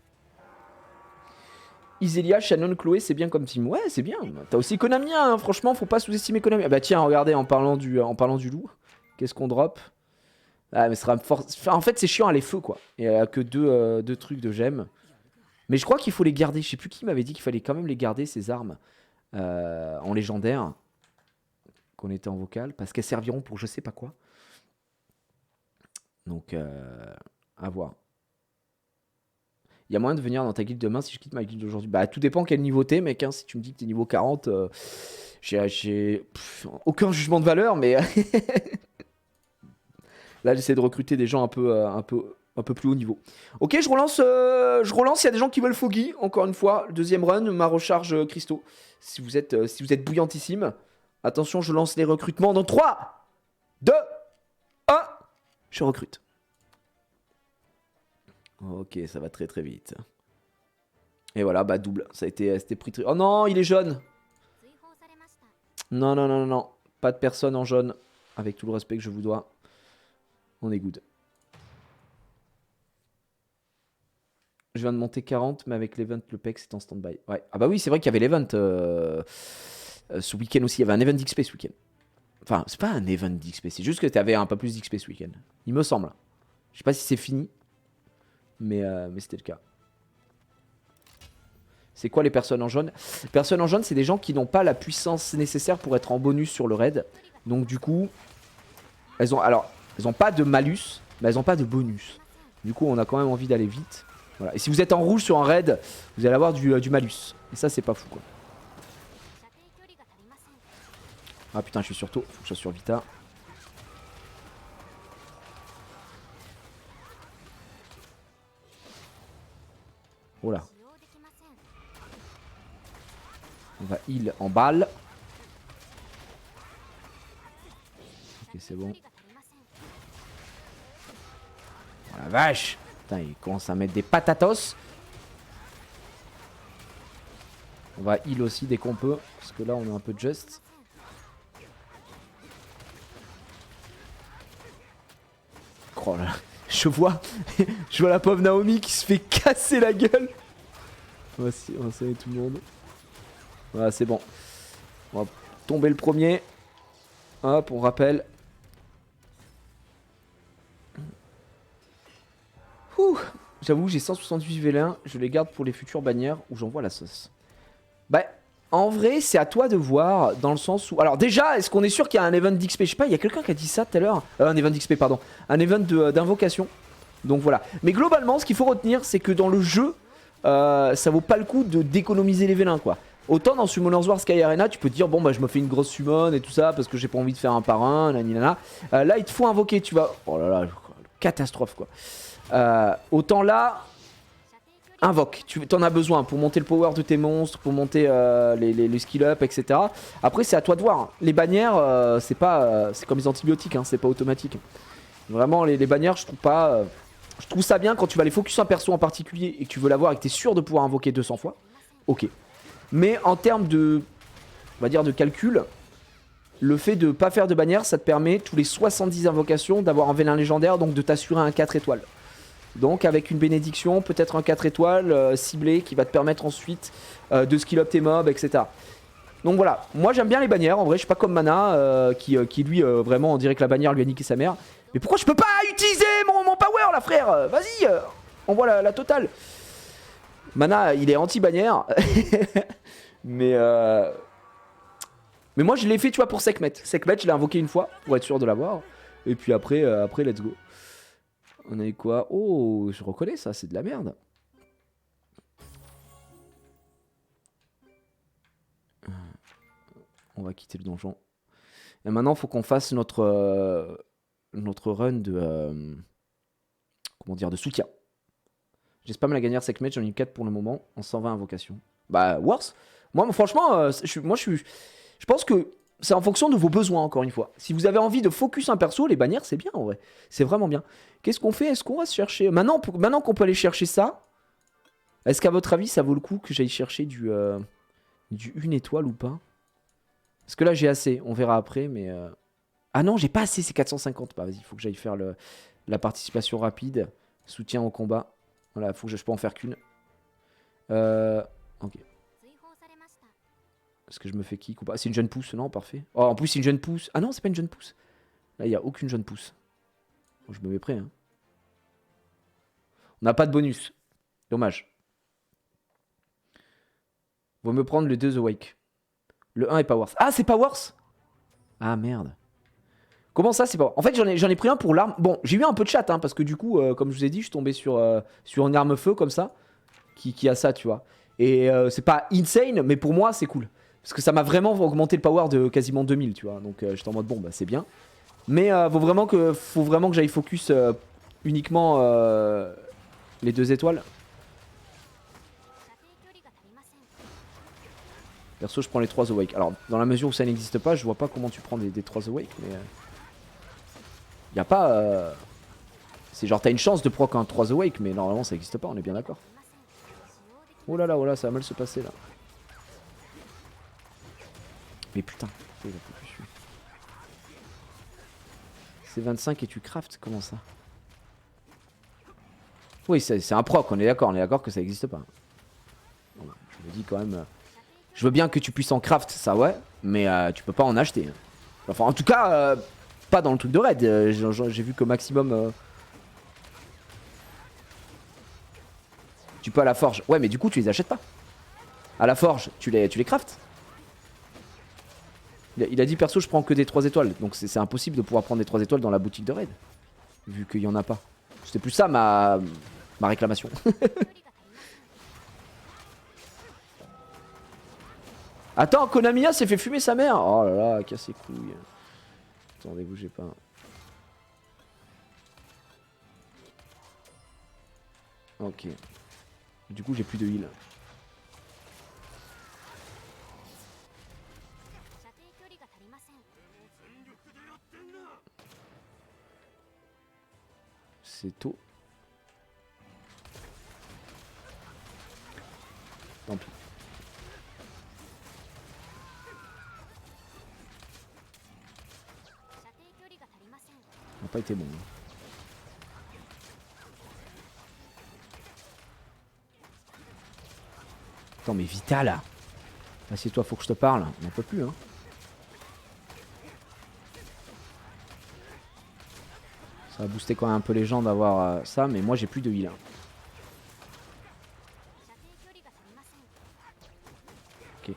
Iselia, Shannon, Chloé, c'est bien comme team. Ouais, c'est bien. T'as aussi Konami, hein. Franchement, faut pas sous-estimer Konami. Ah bah tiens, regardez, en parlant du loup, qu'est-ce qu'on drop? Ah, mais ce sera enfin, en fait, c'est chiant à les feux, quoi. Il n'y a que deux trucs de gemmes. Mais je crois qu'il faut les garder. Je sais plus qui m'avait dit qu'il fallait quand même les garder, ces armes, en légendaire. Qu'on était en vocal. Parce qu'elles serviront pour je sais pas quoi. Donc, à voir. Il y a moyen de venir dans ta guilde demain si je quitte ma guilde aujourd'hui. Bah, tout dépend quel niveau t'es, mec. Hein. Si tu me dis que t'es niveau 40, j'ai aucun jugement de valeur, mais là, j'essaie de recruter des gens un peu plus haut niveau. Ok, je relance. Il y a des gens qui veulent Foggy. Encore une fois, deuxième run, ma recharge cristaux. Si vous êtes bouillantissime. Attention, je lance les recrutements dans 3, 2, 1. Je recrute. Ok, ça va très très vite. Et voilà, bah double. C'était pris très... Oh non, il est jaune. Non. Pas de personne en jaune. Avec tout le respect que je vous dois. On est good. Je viens de monter 40, mais avec l'event, le PEX est en stand-by. Ouais. Ah bah oui, c'est vrai qu'il y avait l'event ce week-end aussi. Il y avait un event d'XP ce week-end. Enfin, c'est pas un event d'XP, c'est juste que tu avais un peu plus d'XP ce week-end. Il me semble. Je sais pas si c'est fini. Mais c'était le cas. C'est quoi les personnes en jaune? Les personnes en jaune, c'est des gens qui n'ont pas la puissance nécessaire pour être en bonus sur le raid. Donc du coup, elles ont pas de malus, mais elles ont pas de bonus. Du coup, on a quand même envie d'aller vite. Voilà. Et si vous êtes en rouge sur un raid, vous allez avoir du malus. Et ça, c'est pas fou, quoi. Ah putain, je suis sur tôt. Faut que je sois sur Vita. Oh là. On va heal en balle. Ok, c'est bon. Oh la vache. Putain, il commence à mettre des patatos. On va heal aussi dès qu'on peut. Parce que là on est un peu just. Oh là là. Je vois la pauvre Naomi qui se fait casser la gueule. On va saluer tout le monde. Voilà, c'est bon. On va tomber le premier. Hop, on rappelle. Ouh. J'avoue, j'ai 178 V1. Je les garde pour les futures bannières où j'envoie la sauce. Bah, en vrai, c'est à toi de voir. Dans le sens où. Alors, déjà, est-ce qu'on est sûr qu'il y a un event d'XP? Je sais pas, il y a quelqu'un qui a dit ça tout à l'heure. Un event d'XP, pardon. Un event d'invocation. Donc voilà. Mais globalement, ce qu'il faut retenir, c'est que dans le jeu, ça vaut pas le coup d'économiser les vélins, quoi. Autant dans Summoner's War Sky Arena, tu peux te dire, bon, bah, je me fais une grosse summon et tout ça, parce que j'ai pas envie de faire un par un, naninana. Là, il te faut invoquer, tu vas. Oh là là, catastrophe, quoi. Autant là, invoque. Tu en as besoin pour monter le power de tes monstres, pour monter les skill up, etc. Après, c'est à toi de voir. Les bannières, c'est pas. C'est comme les antibiotiques, hein, c'est pas automatique. Vraiment, les bannières, je trouve pas. Je trouve ça bien quand tu vas les focus un perso en particulier et que tu veux l'avoir et que tu es sûr de pouvoir invoquer 200 fois. Ok. Mais en termes de. On va dire de calcul, le fait de pas faire de bannière, ça te permet tous les 70 invocations d'avoir un vélin légendaire, donc de t'assurer un 4 étoiles. Donc avec une bénédiction, peut-être un 4 étoiles ciblé qui va te permettre ensuite de skill up tes mobs, etc. Donc voilà, moi j'aime bien les bannières, en vrai je suis pas comme Mana qui lui vraiment on dirait que la bannière lui a niqué sa mère. Mais pourquoi je peux pas utiliser mon power là frère? Vas-y, envoie la totale. Mana il est anti-bannière. mais moi je l'ai fait tu vois pour Sekhmet. Sekhmet je l'ai invoqué une fois pour être sûr de l'avoir. Et puis après let's go. On a eu quoi? Oh, je reconnais ça, c'est de la merde. On va quitter le donjon. Et maintenant, il faut qu'on fasse notre run de... comment dire? De soutien. J'ai spam la gagnère Sekhmet, j'en ai eu 4 pour le moment, en 120 invocations. Bah, worse. Moi, franchement, je pense que c'est en fonction de vos besoins, encore une fois. Si vous avez envie de focus un perso, les bannières, c'est bien, en vrai. C'est vraiment bien. Qu'est-ce qu'on fait? Est-ce qu'on va se chercher... Maintenant qu'on peut aller chercher ça, est-ce qu'à votre avis, ça vaut le coup que j'aille chercher du 1 étoile ou pas? Parce que là, j'ai assez. On verra après, mais... Ah non, j'ai pas assez, c'est 450. Bah, vas-y, il faut que j'aille faire la participation rapide. Soutien au combat. Voilà, faut que je peux en faire qu'une. Ok. Est-ce que je me fais kick ou pas? C'est une jeune pousse, non? Parfait. Oh, en plus, c'est une jeune pousse. Ah non, c'est pas une jeune pousse. Là, il n'y a aucune jeune pousse. Bon, je me mets prêt. Hein. On n'a pas de bonus. Dommage. On va me prendre le 2 The Wake. Le 1 est pas worth. Ah, c'est pas worth? Ah, merde. Comment ça, c'est pas... En fait, j'en ai pris un pour l'arme. Bon, j'ai eu un peu de chat, hein, parce que du coup, comme je vous ai dit, je suis tombé sur une arme feu comme ça, qui a ça, tu vois. Et c'est pas insane, mais pour moi, c'est cool. Parce que ça m'a vraiment augmenté le power de quasiment 2000, tu vois. Donc j'étais en mode, bon, bah c'est bien. Mais faut vraiment que j'aille focus uniquement les 2 étoiles. Perso, je prends les 3 Awake. Alors, dans la mesure où ça n'existe pas, je vois pas comment tu prends des 3 Awake, mais... y a pas... C'est genre, t'as une chance de proc un 3 Awake, mais normalement, ça n'existe pas, on est bien d'accord. Oh là, ça va mal se passer, là. Mais putain, c'est 25 et tu craftes, comment ça? Oui, c'est un proc, on est d'accord que ça n'existe pas. Bon, je me dis quand même... Je veux bien que tu puisses en craft, ça ouais, mais tu peux pas en acheter. Enfin, en tout cas, pas dans le truc de raid. J'ai vu que maximum... Tu peux à la forge. Ouais, mais du coup, tu les achètes pas. À la forge, tu les craftes. Il a dit perso, je prends que des 3 étoiles. Donc c'est impossible de pouvoir prendre des 3 étoiles dans la boutique de raid. Vu qu'il y en a pas. C'était plus ça ma réclamation. Attends, Konamiya s'est fait fumer sa mère. Oh là là, casse les couilles. Attendez, bougez pas. Ok. Du coup, j'ai plus de heal. C'est tôt. Tant pis. pas été bon. Attends, mais Vita là. Assieds-toi, faut que je te parle. On n'en peut plus, hein. Ça va booster quand même un peu les gens d'avoir ça, mais moi j'ai plus de heal. Ok.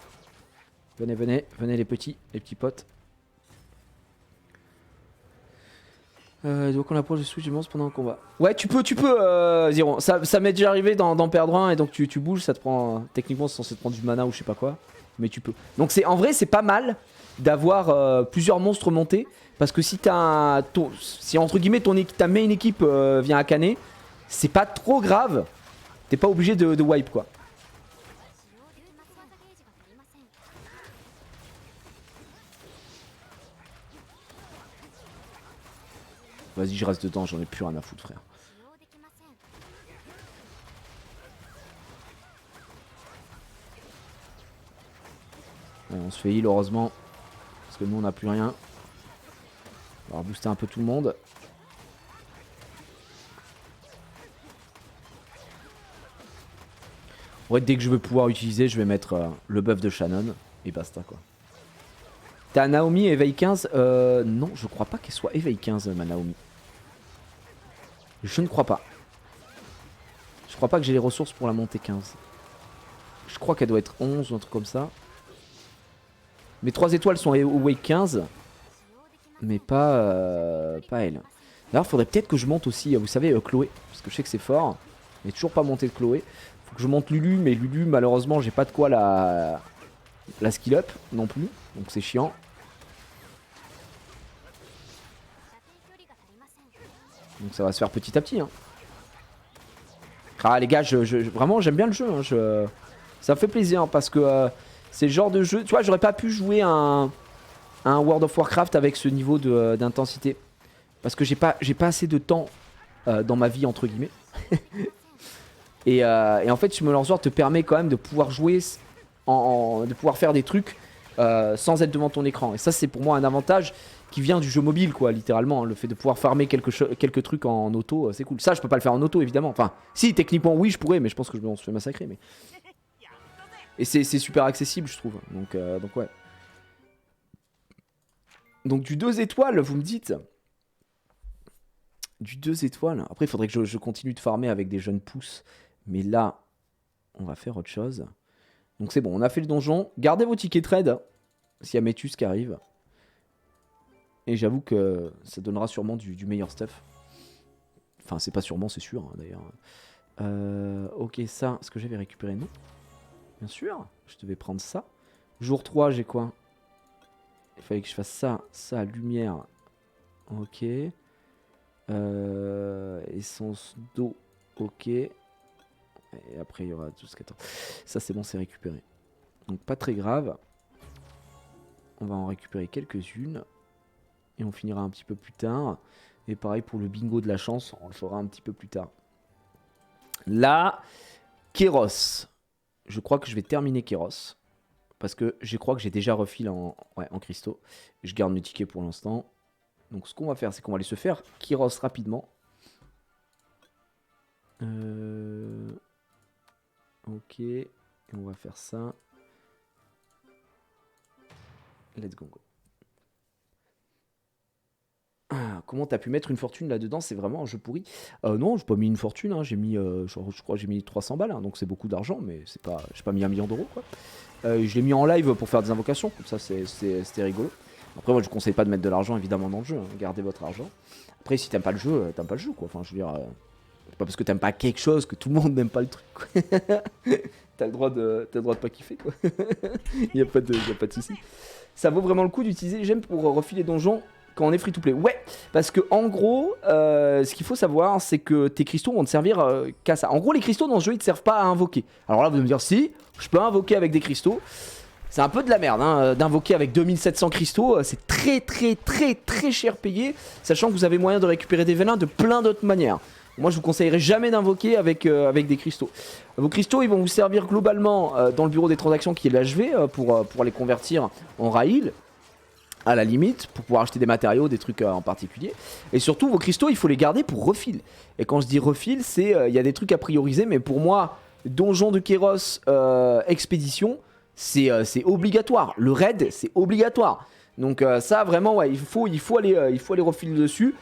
Venez, venez, venez les petits potes. Donc on approche du switch du monstre pendant le combat. Ouais, tu peux, Ziron. Ça m'est déjà arrivé d'en perdre un et donc tu bouges, ça te prend. Techniquement, c'est censé te prendre du mana ou je sais pas quoi. Mais tu peux. Donc en vrai, c'est pas mal d'avoir plusieurs monstres montés. Parce que si t'as si entre guillemets ta main équipe vient à canner, c'est pas trop grave. T'es pas obligé de wipe quoi. Vas-y, je reste dedans, j'en ai plus rien à foutre, frère. Ouais, on se fait heal heureusement. Parce que nous on n'a plus rien. On va booster un peu tout le monde. Ouais, dès que je veux pouvoir utiliser, je vais mettre le buff de Shannon. Et basta quoi. T'as Naomi éveil 15 non, je crois pas qu'elle soit éveil 15 ma Naomi. Je ne crois pas. Je crois pas que j'ai les ressources pour la monter 15. Je crois qu'elle doit être 11 ou un truc comme ça. Mes 3 étoiles sont awake 15. Mais pas elle. D'ailleurs, faudrait peut-être que je monte aussi, vous savez, Chloé. Parce que je sais que c'est fort. Mais toujours pas monté de Chloé. Faut que je monte Lulu, mais Lulu, malheureusement, j'ai pas de quoi la skill up non plus. Donc c'est chiant. Donc ça va se faire petit à petit. Hein. Ah les gars, vraiment j'aime bien le jeu. Hein. Ça me fait plaisir parce que c'est le genre de jeu. Tu vois, j'aurais pas pu jouer un World of Warcraft avec ce niveau d'intensité. Parce que j'ai pas assez de temps dans ma vie entre guillemets. et en fait, Simulator te permet quand même de pouvoir jouer, de pouvoir faire des trucs sans être devant ton écran. Et ça c'est pour moi un avantage qui vient du jeu mobile quoi, littéralement. Hein. Le fait de pouvoir farmer quelques trucs en auto, c'est cool. Ça je peux pas le faire en auto évidemment. Enfin, si techniquement oui je pourrais, mais je pense que je me suis fait massacrer. Mais... Et c'est super accessible je trouve. Donc ouais. Donc du 2 étoiles, vous me dites. Du 2 étoiles. Après, il faudrait que je continue de farmer avec des jeunes pousses. Mais là, on va faire autre chose. Donc c'est bon, on a fait le donjon. Gardez vos tickets trade. S'il y a Métus qui arrive. Et j'avoue que ça donnera sûrement du meilleur stuff. Enfin, c'est pas sûrement, c'est sûr, hein, d'ailleurs. Ok, ça, est-ce que j'avais récupéré? Non. Bien sûr, je devais prendre ça. Jour 3, j'ai quoi? Il fallait que je fasse ça, lumière. Ok. Essence d'eau. Ok. Et après, il y aura tout ce qu'attend. Ça, c'est bon, c'est récupéré. Donc, pas très grave. On va en récupérer quelques-unes. Et on finira un petit peu plus tard. Et pareil pour le bingo de la chance, on le fera un petit peu plus tard. Là, Kéros. Je crois que je vais terminer Kéros. Parce que je crois que j'ai déjà refil en cristaux. Je garde mes tickets pour l'instant. Donc ce qu'on va faire, c'est qu'on va aller se faire Kéros rapidement. Ok. Et on va faire ça. Let's go. Ah, comment t'as pu mettre une fortune là-dedans? C'est vraiment un jeu pourri. Non, j'ai pas mis une fortune. Hein. J'ai mis, je crois que j'ai mis 300 balles. Hein. Donc c'est beaucoup d'argent, mais c'est pas, j'ai pas mis 1 million d'euros. Quoi. Je l'ai mis en live pour faire des invocations. Comme ça, c'était rigolo. Après, moi, je conseille pas de mettre de l'argent évidemment dans le jeu. Hein. Gardez votre argent. Après, si t'aimes pas le jeu, t'aimes pas le jeu. Quoi. Enfin, je veux dire, c'est pas parce que t'aimes pas quelque chose que tout le monde n'aime pas le truc. Quoi. T'as le droit de pas kiffer. Quoi. y a pas de souci. Ça vaut vraiment le coup d'utiliser. J'aime pour refiler donjons. Quand on est free to play. Ouais, parce que en gros, ce qu'il faut savoir, c'est que tes cristaux vont te servir qu'à ça. En gros, les cristaux dans ce jeu, ils te servent pas à invoquer. Alors là, vous allez me dire, si, je peux invoquer avec des cristaux. C'est un peu de la merde, hein, d'invoquer avec 2700 cristaux. C'est très cher payé, sachant que vous avez moyen de récupérer des vélins de plein d'autres manières. Moi, je vous conseillerais jamais d'invoquer avec des cristaux. Vos cristaux, ils vont vous servir globalement dans le bureau des transactions qui est l'HV pour les convertir en Raïl. à la limite, pour pouvoir acheter des matériaux, des trucs en particulier. Et surtout, vos cristaux, il faut les garder pour refill. Et quand je dis refill, c'est il y a des trucs à prioriser, mais pour moi, donjon de Kéros, expédition, c'est obligatoire. Le raid, c'est obligatoire. Donc ça, vraiment, ouais, il faut aller refill dessus.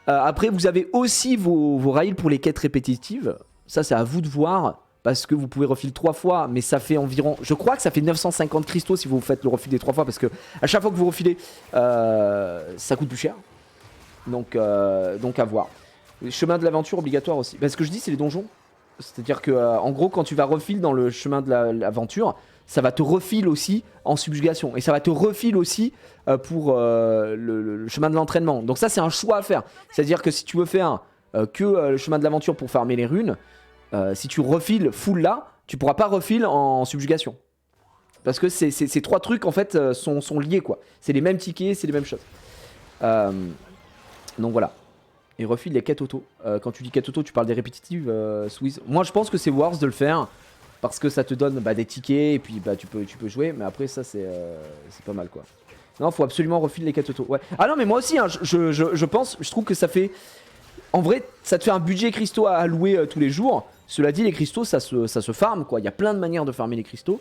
Après, vous avez aussi vos rails pour les quêtes répétitives. Ça, c'est à vous de voir. Parce que vous pouvez refill 3 fois, mais ça fait environ... Je crois que ça fait 950 cristaux si vous faites le refill des 3 fois, parce que à chaque fois que vous refilez, ça coûte plus cher. Donc à voir. Les chemins de l'aventure obligatoire aussi. Parce que je dis, c'est les donjons. C'est-à-dire que, en gros, quand tu vas refill dans le chemin de l'aventure, ça va te refill aussi en subjugation. Et ça va te refill aussi pour le chemin de l'entraînement. Donc ça, c'est un choix à faire. C'est-à-dire que si tu veux faire que le chemin de l'aventure pour farmer les runes... si tu refiles full là, tu pourras pas refill en subjugation. Parce que ces 3 trucs en fait sont liés quoi. C'est les mêmes tickets, c'est les mêmes choses. Donc voilà. Et refill les quêtes auto. Quand tu dis quêtes auto, tu parles des répétitives, Swiss. Moi je pense que c'est worth de le faire. Parce que ça te donne des tickets et puis tu peux jouer. Mais après ça c'est pas mal quoi. Non, faut absolument refill les quêtes auto. Ouais. Ah non mais moi aussi, hein, je pense, je trouve que ça fait... En vrai, ça te fait un budget cristaux à allouer tous les jours. Cela dit, les cristaux, ça se farm, quoi. Il y a plein de manières de farmer les cristaux.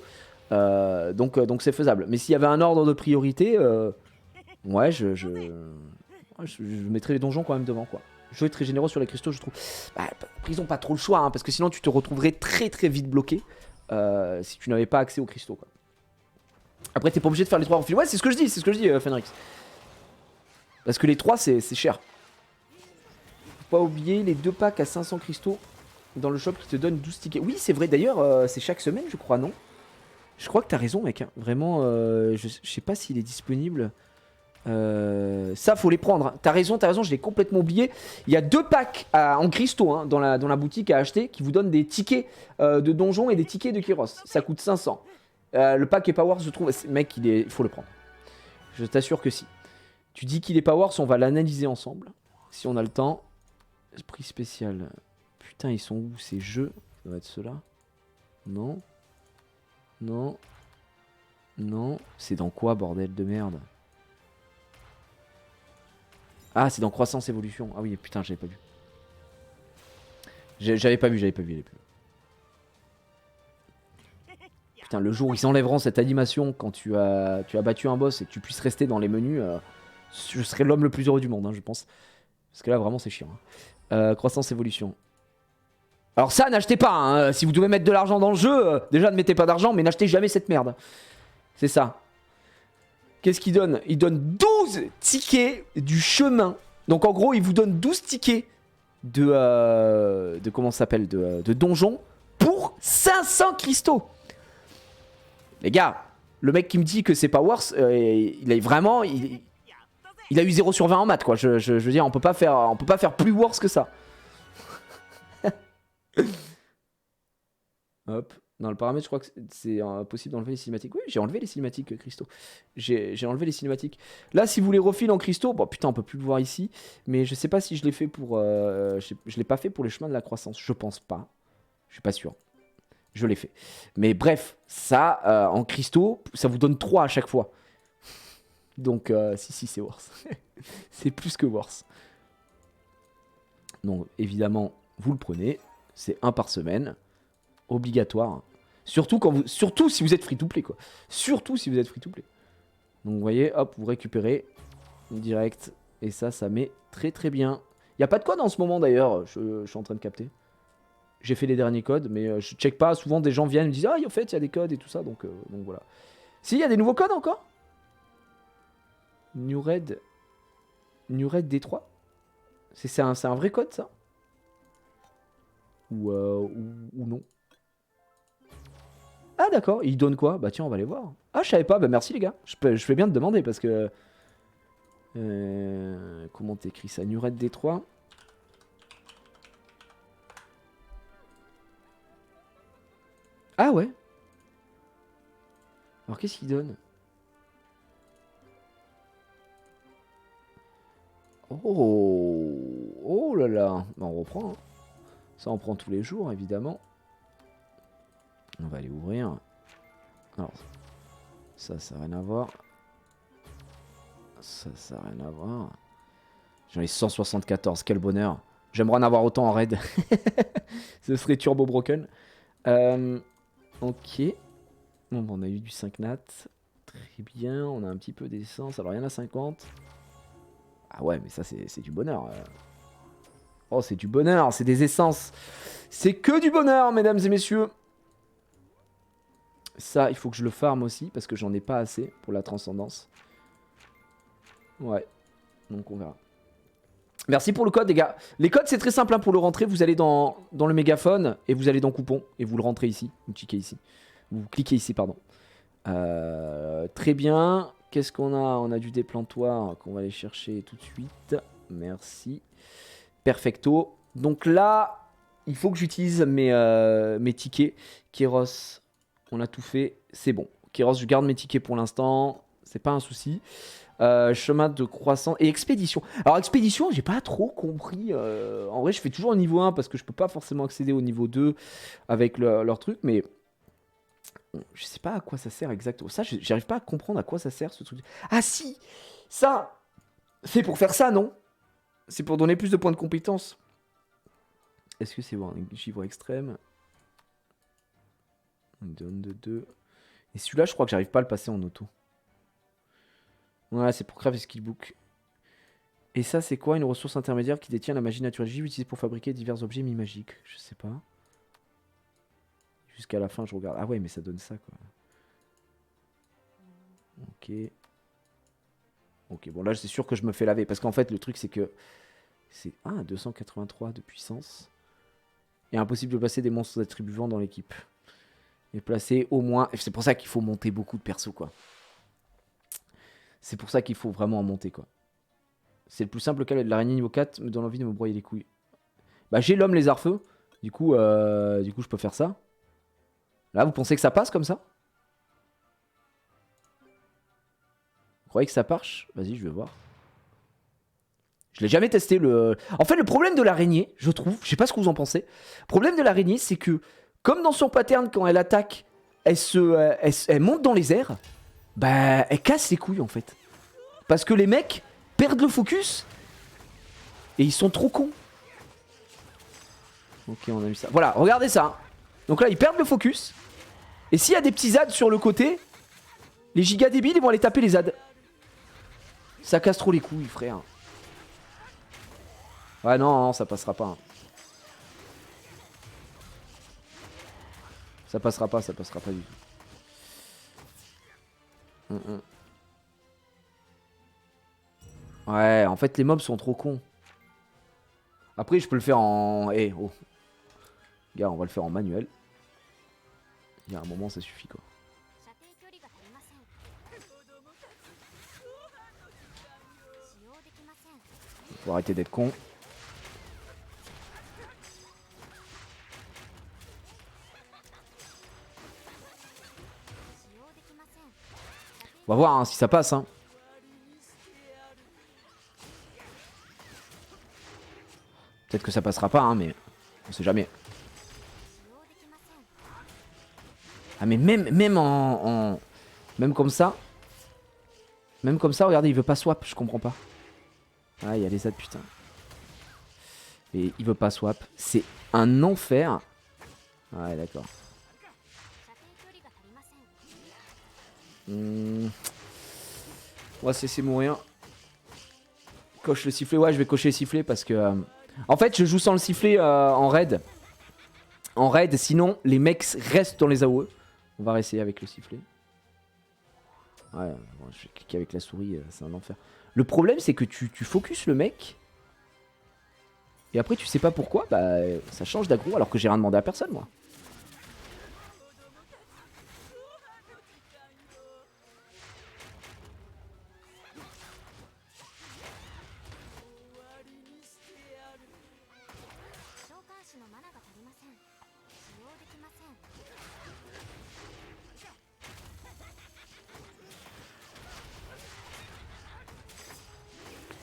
Donc c'est faisable. Mais s'il y avait un ordre de priorité, ouais, je mettrais les donjons quand même devant, quoi. Je vais être très généreux sur les cristaux, je trouve. Ils ont pas trop le choix, hein, parce que sinon tu te retrouverais très très vite bloqué si tu n'avais pas accès aux cristaux, quoi. Après, t'es pas obligé de faire les 3 refils. Ouais, c'est ce que je dis, Fenrix. Parce que les 3, c'est cher. Pas oublier les 2 packs à 500 cristaux dans le shop qui te donne 12 tickets. Oui, c'est vrai, d'ailleurs, c'est chaque semaine, je crois, non? Je crois que t'as raison, mec. Hein. Vraiment, je sais pas s'il est disponible. Ça, faut les prendre. Hein. T'as raison, je l'ai complètement oublié. Il y a 2 packs en cristaux dans la boutique à acheter qui vous donnent des tickets de donjon et des tickets de Kéros. Ça coûte 500. Le pack est Powers, je trouve. Mec, il faut le prendre. Je t'assure que si. Tu dis qu'il est Powers, on va l'analyser ensemble. Si on a le temps. Prix spécial. Putain, ils sont où ces jeux? Ça doit être ceux-là. Non. Non. Non. C'est dans quoi, bordel de merde? Ah, c'est dans Croissance Évolution. Ah oui, putain, j'avais pas vu. J'avais pas vu. Putain, le jour où ils s'enlèveront cette animation quand tu as battu un boss et que tu puisses rester dans les menus, je serai l'homme le plus heureux du monde, hein, je pense. Parce que là, vraiment, c'est chiant. Hein. Croissance Évolution. Alors ça, n'achetez pas. Hein. Si vous devez mettre de l'argent dans le jeu, déjà ne mettez pas d'argent, mais n'achetez jamais cette merde. C'est ça. Qu'est-ce qu'il donne? Il donne 12 tickets du chemin. Donc en gros, il vous donne 12 tickets de comment ça s'appelle, de donjon pour 500 cristaux. Les gars, le mec qui me dit que c'est pas worth, il a vraiment... Il a eu 0 sur 20 en maths, quoi. Je veux dire, on peut pas faire plus worse que ça. Hop. Dans le paramètre, je crois que c'est possible d'enlever les cinématiques. Oui, j'ai enlevé les cinématiques, cristaux. J'ai enlevé les cinématiques. Là, si vous les refilez en cristaux, bon putain, on peut plus le voir ici. Mais je sais pas si je l'ai fait pour... je l'ai pas fait pour les chemins de la croissance. Je pense pas. Je suis pas sûr. Je l'ai fait. Mais bref, ça, en cristaux, ça vous donne 3 à chaque fois. Donc, si, c'est worse. C'est plus que worse. Donc, évidemment, vous le prenez. C'est 1 par semaine. Obligatoire. Surtout si vous êtes free-to-play, quoi. Surtout si vous êtes free-to-play. Donc, vous voyez, hop, vous récupérez direct. Et ça met très très bien. Il n'y a pas de code en ce moment, d'ailleurs. Je suis en train de capter. J'ai fait les derniers codes, mais je check pas. Souvent, des gens viennent et me disent « Ah, en fait, il y a des codes et tout ça. » Donc voilà. Si, il y a des nouveaux codes encore. New Red D3. C'est un vrai code, ça? Ou non? Ah d'accord, il donne quoi? Bah tiens, on va aller voir. Ah, je savais pas, bah merci les gars. Je fais bien de demander parce que... comment t'écris ça? New Red D3. Ah ouais. Alors qu'est-ce qu'il donne? Oh là là. Bah, on reprend. Hein. Ça, on prend tous les jours, évidemment. On va aller ouvrir. Alors, ça n'a rien à voir. Ça n'a rien à voir. J'en ai 174, quel bonheur. J'aimerais en avoir autant en raid. Ce serait turbo broken. Ok. Bon, on a eu du 5 nat. Très bien, on a un petit peu d'essence. Alors il y en a 50. Ah ouais, mais ça c'est du bonheur. Oh, c'est du bonheur, c'est des essences. C'est que du bonheur, mesdames et messieurs. Ça, il faut que je le farme aussi, parce que j'en ai pas assez pour la transcendance. Ouais, donc on verra. Merci pour le code, les gars. Les codes, c'est très simple, hein, pour le rentrer, vous allez dans le mégaphone, et vous allez dans coupon, et vous le rentrez ici. Vous cliquez ici. Vous cliquez ici, pardon. Très bien. Qu'est-ce qu'on a? On a du déplantoir qu'on va aller chercher tout de suite. Merci. Perfecto. Donc là, il faut que j'utilise mes tickets. Kéros, on a tout fait. C'est bon. Kéros, je garde mes tickets pour l'instant. C'est pas un souci. Chemin de croissance. Et expédition. Alors, expédition, j'ai pas trop compris. En vrai, je fais toujours au niveau 1 parce que je peux pas forcément accéder au niveau 2 avec leur truc. Mais je sais pas à quoi ça sert exactement. Ça, j'arrive pas à comprendre à quoi ça sert ce truc. Ah si! Ça! C'est pour faire ça, non? C'est pour donner plus de points de compétence. Est-ce que c'est bon, un givre extrême? On donne de 2. Et celui-là, je crois que j'arrive pas à le passer en auto. Voilà, c'est pour craft et skillbook. Et ça, c'est quoi? Une ressource intermédiaire qui détient la magie naturelle givre utilisée pour fabriquer divers objets mi-magiques. Je sais pas. Jusqu'à la fin, je regarde. Ah ouais, mais ça donne ça, quoi. Ok. Ok, bon, là, c'est sûr que je me fais laver. Parce qu'en fait, le truc, c'est que... C'est 283 de puissance. Et impossible de placer des monstres attribuants dans l'équipe. Et placer au moins... C'est pour ça qu'il faut monter beaucoup de persos, quoi. C'est pour ça qu'il faut vraiment en monter, quoi. C'est le plus simple cas de l'araignée niveau 4 me donne envie de me broyer les couilles. Bah, j'ai l'homme lézard-feu. Du coup, je peux faire ça. Là, vous pensez que ça passe comme ça? Vous croyez que ça marche? Vas-y, je vais voir. Je l'ai jamais testé le... En fait, le problème de l'araignée, je trouve, je sais pas ce que vous en pensez. Le problème de l'araignée, c'est que, comme dans son pattern, quand elle attaque, elle monte dans les airs. Bah, elle casse les couilles, en fait. Parce que les mecs perdent le focus. Et ils sont trop cons. Ok, on a eu ça. Voilà, regardez ça. Donc là, ils perdent le focus. Et s'il y a des petits ZAD sur le côté, les gigas débiles, ils vont aller taper les ZAD. Ça casse trop les couilles, frère. Ouais, non, ça passera pas. Ça passera pas du tout. Ouais, en fait, les mobs sont trop cons. Après, je peux le faire en... Eh, oh. Gars, on va le faire en manuel. Il y a un moment, ça suffit, quoi. Faut arrêter d'être con. On va voir hein, si ça passe. Hein. Peut-être que ça passera pas, hein, mais on sait jamais. Ah mais même même comme ça. Même comme ça, regardez, il veut pas swap, je comprends pas. Ah, il y a les ZAD, putain. Et il veut pas swap. C'est un enfer. Ouais, d'accord. On va se laisser mourir. Coche le sifflet. Ouais, je vais cocher le sifflet parce que... En fait, je joue sans le sifflet en raid. En raid, sinon, les mecs restent dans les AOE. On va réessayer avec le sifflet. Ouais, bon, je vais cliquer avec la souris, c'est un enfer. Le problème, c'est que tu focuses le mec. Et après, tu sais pas pourquoi, bah ça change d'aggro alors que j'ai rien demandé à personne, moi.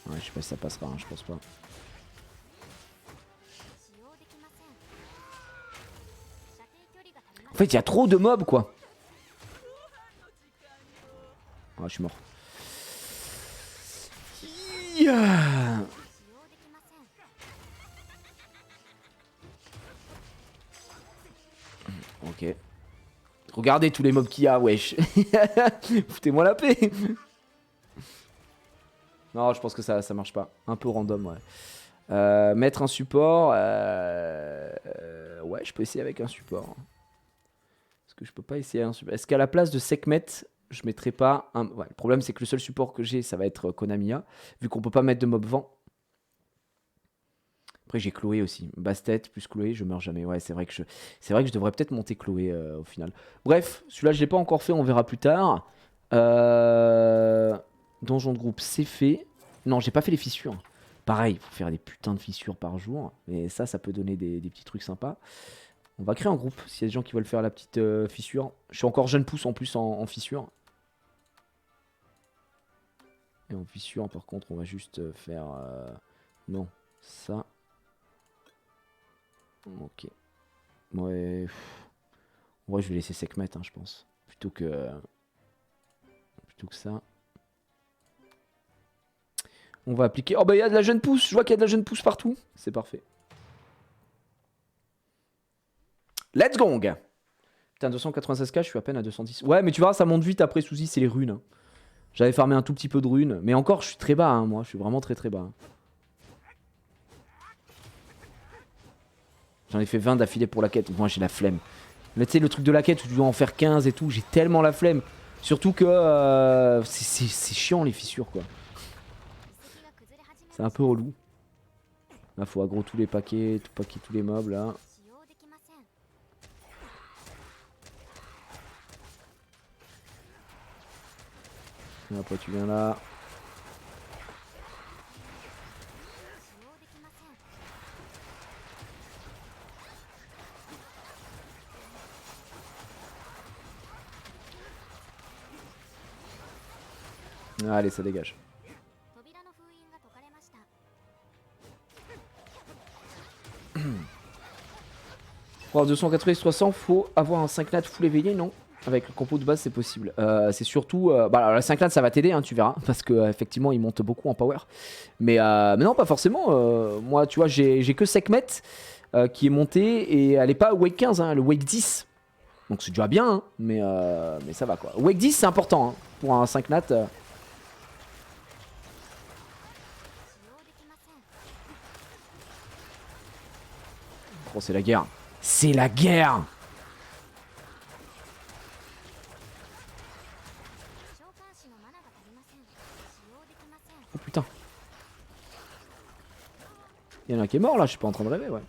Ouais, je sais pas si ça passera, hein, je pense pas. En fait, il y a trop de mobs, quoi. Ouais, je suis mort. Yeah. Ok. Regardez tous les mobs qu'il y a, wesh. Foutez-moi la paix. Non, je pense que ça marche pas. Un peu random, ouais. Mettre un support. Ouais, je peux essayer avec un support. Est-ce que je peux pas essayer un support? Est-ce qu'à la place de Sekhmet, je mettrai pas un... Ouais, le problème, c'est que le seul support que j'ai, ça va être Konamiya. Vu qu'on peut pas mettre de mob vent. Après, j'ai Chloé aussi. Bastet plus Chloé, je meurs jamais. Ouais, c'est vrai que je devrais peut-être monter Chloé au final. Bref, celui-là, je l'ai pas encore fait, on verra plus tard. Donjon de groupe, c'est fait. Non, j'ai pas fait les fissures. Pareil, il faut faire des putains de fissures par jour. Mais ça peut donner des petits trucs sympas. On va créer un groupe s'il y a des gens qui veulent faire la petite fissure. Je suis encore jeune pouce en plus en fissure. Et en fissure, par contre, on va juste faire... non, ça... Ok. Ouais. Ouais, je vais laisser Sekhmet, hein, je pense. Plutôt que ça. On va appliquer. Oh bah il y a de la jeune pousse. Je vois qu'il y a de la jeune pousse partout. C'est parfait. Let's go. Putain, 296k, je suis à peine à 210. Ouais, mais tu vois, ça monte vite après. Souci, c'est les runes. Hein. J'avais farmé un tout petit peu de runes. Mais encore, je suis très bas, hein, moi. Je suis vraiment très très bas. J'en ai fait 20 d'affilée pour la quête. Moi, j'ai la flemme. Mais tu sais, le truc de la quête où tu dois en faire 15 et tout, j'ai tellement la flemme. Surtout que c'est chiant les fissures, quoi. C'est un peu relou. Là, faut aggro tous les paquets, tous les mobs, là. Après, tu viens là. Allez, ça dégage. Pour avoir 280-300, faut avoir un 5 nat full éveillé, non? Avec le compo de base, c'est possible. C'est surtout... bah, alors, la 5 nat, ça va t'aider, hein, tu verras. Parce que effectivement, il monte beaucoup en power. Mais non, pas forcément. Moi, tu vois, j'ai que Sekhmet qui est monté. Et elle est pas Wake 15, hein, le Wake 10. Donc c'est déjà bien, hein, mais ça va, quoi. Wake 10, c'est important, hein, pour un 5 nat. Oh, c'est la guerre. C'est la guerre! Oh putain. Il y en a un qui est mort là, je suis pas en train de rêver, ouais.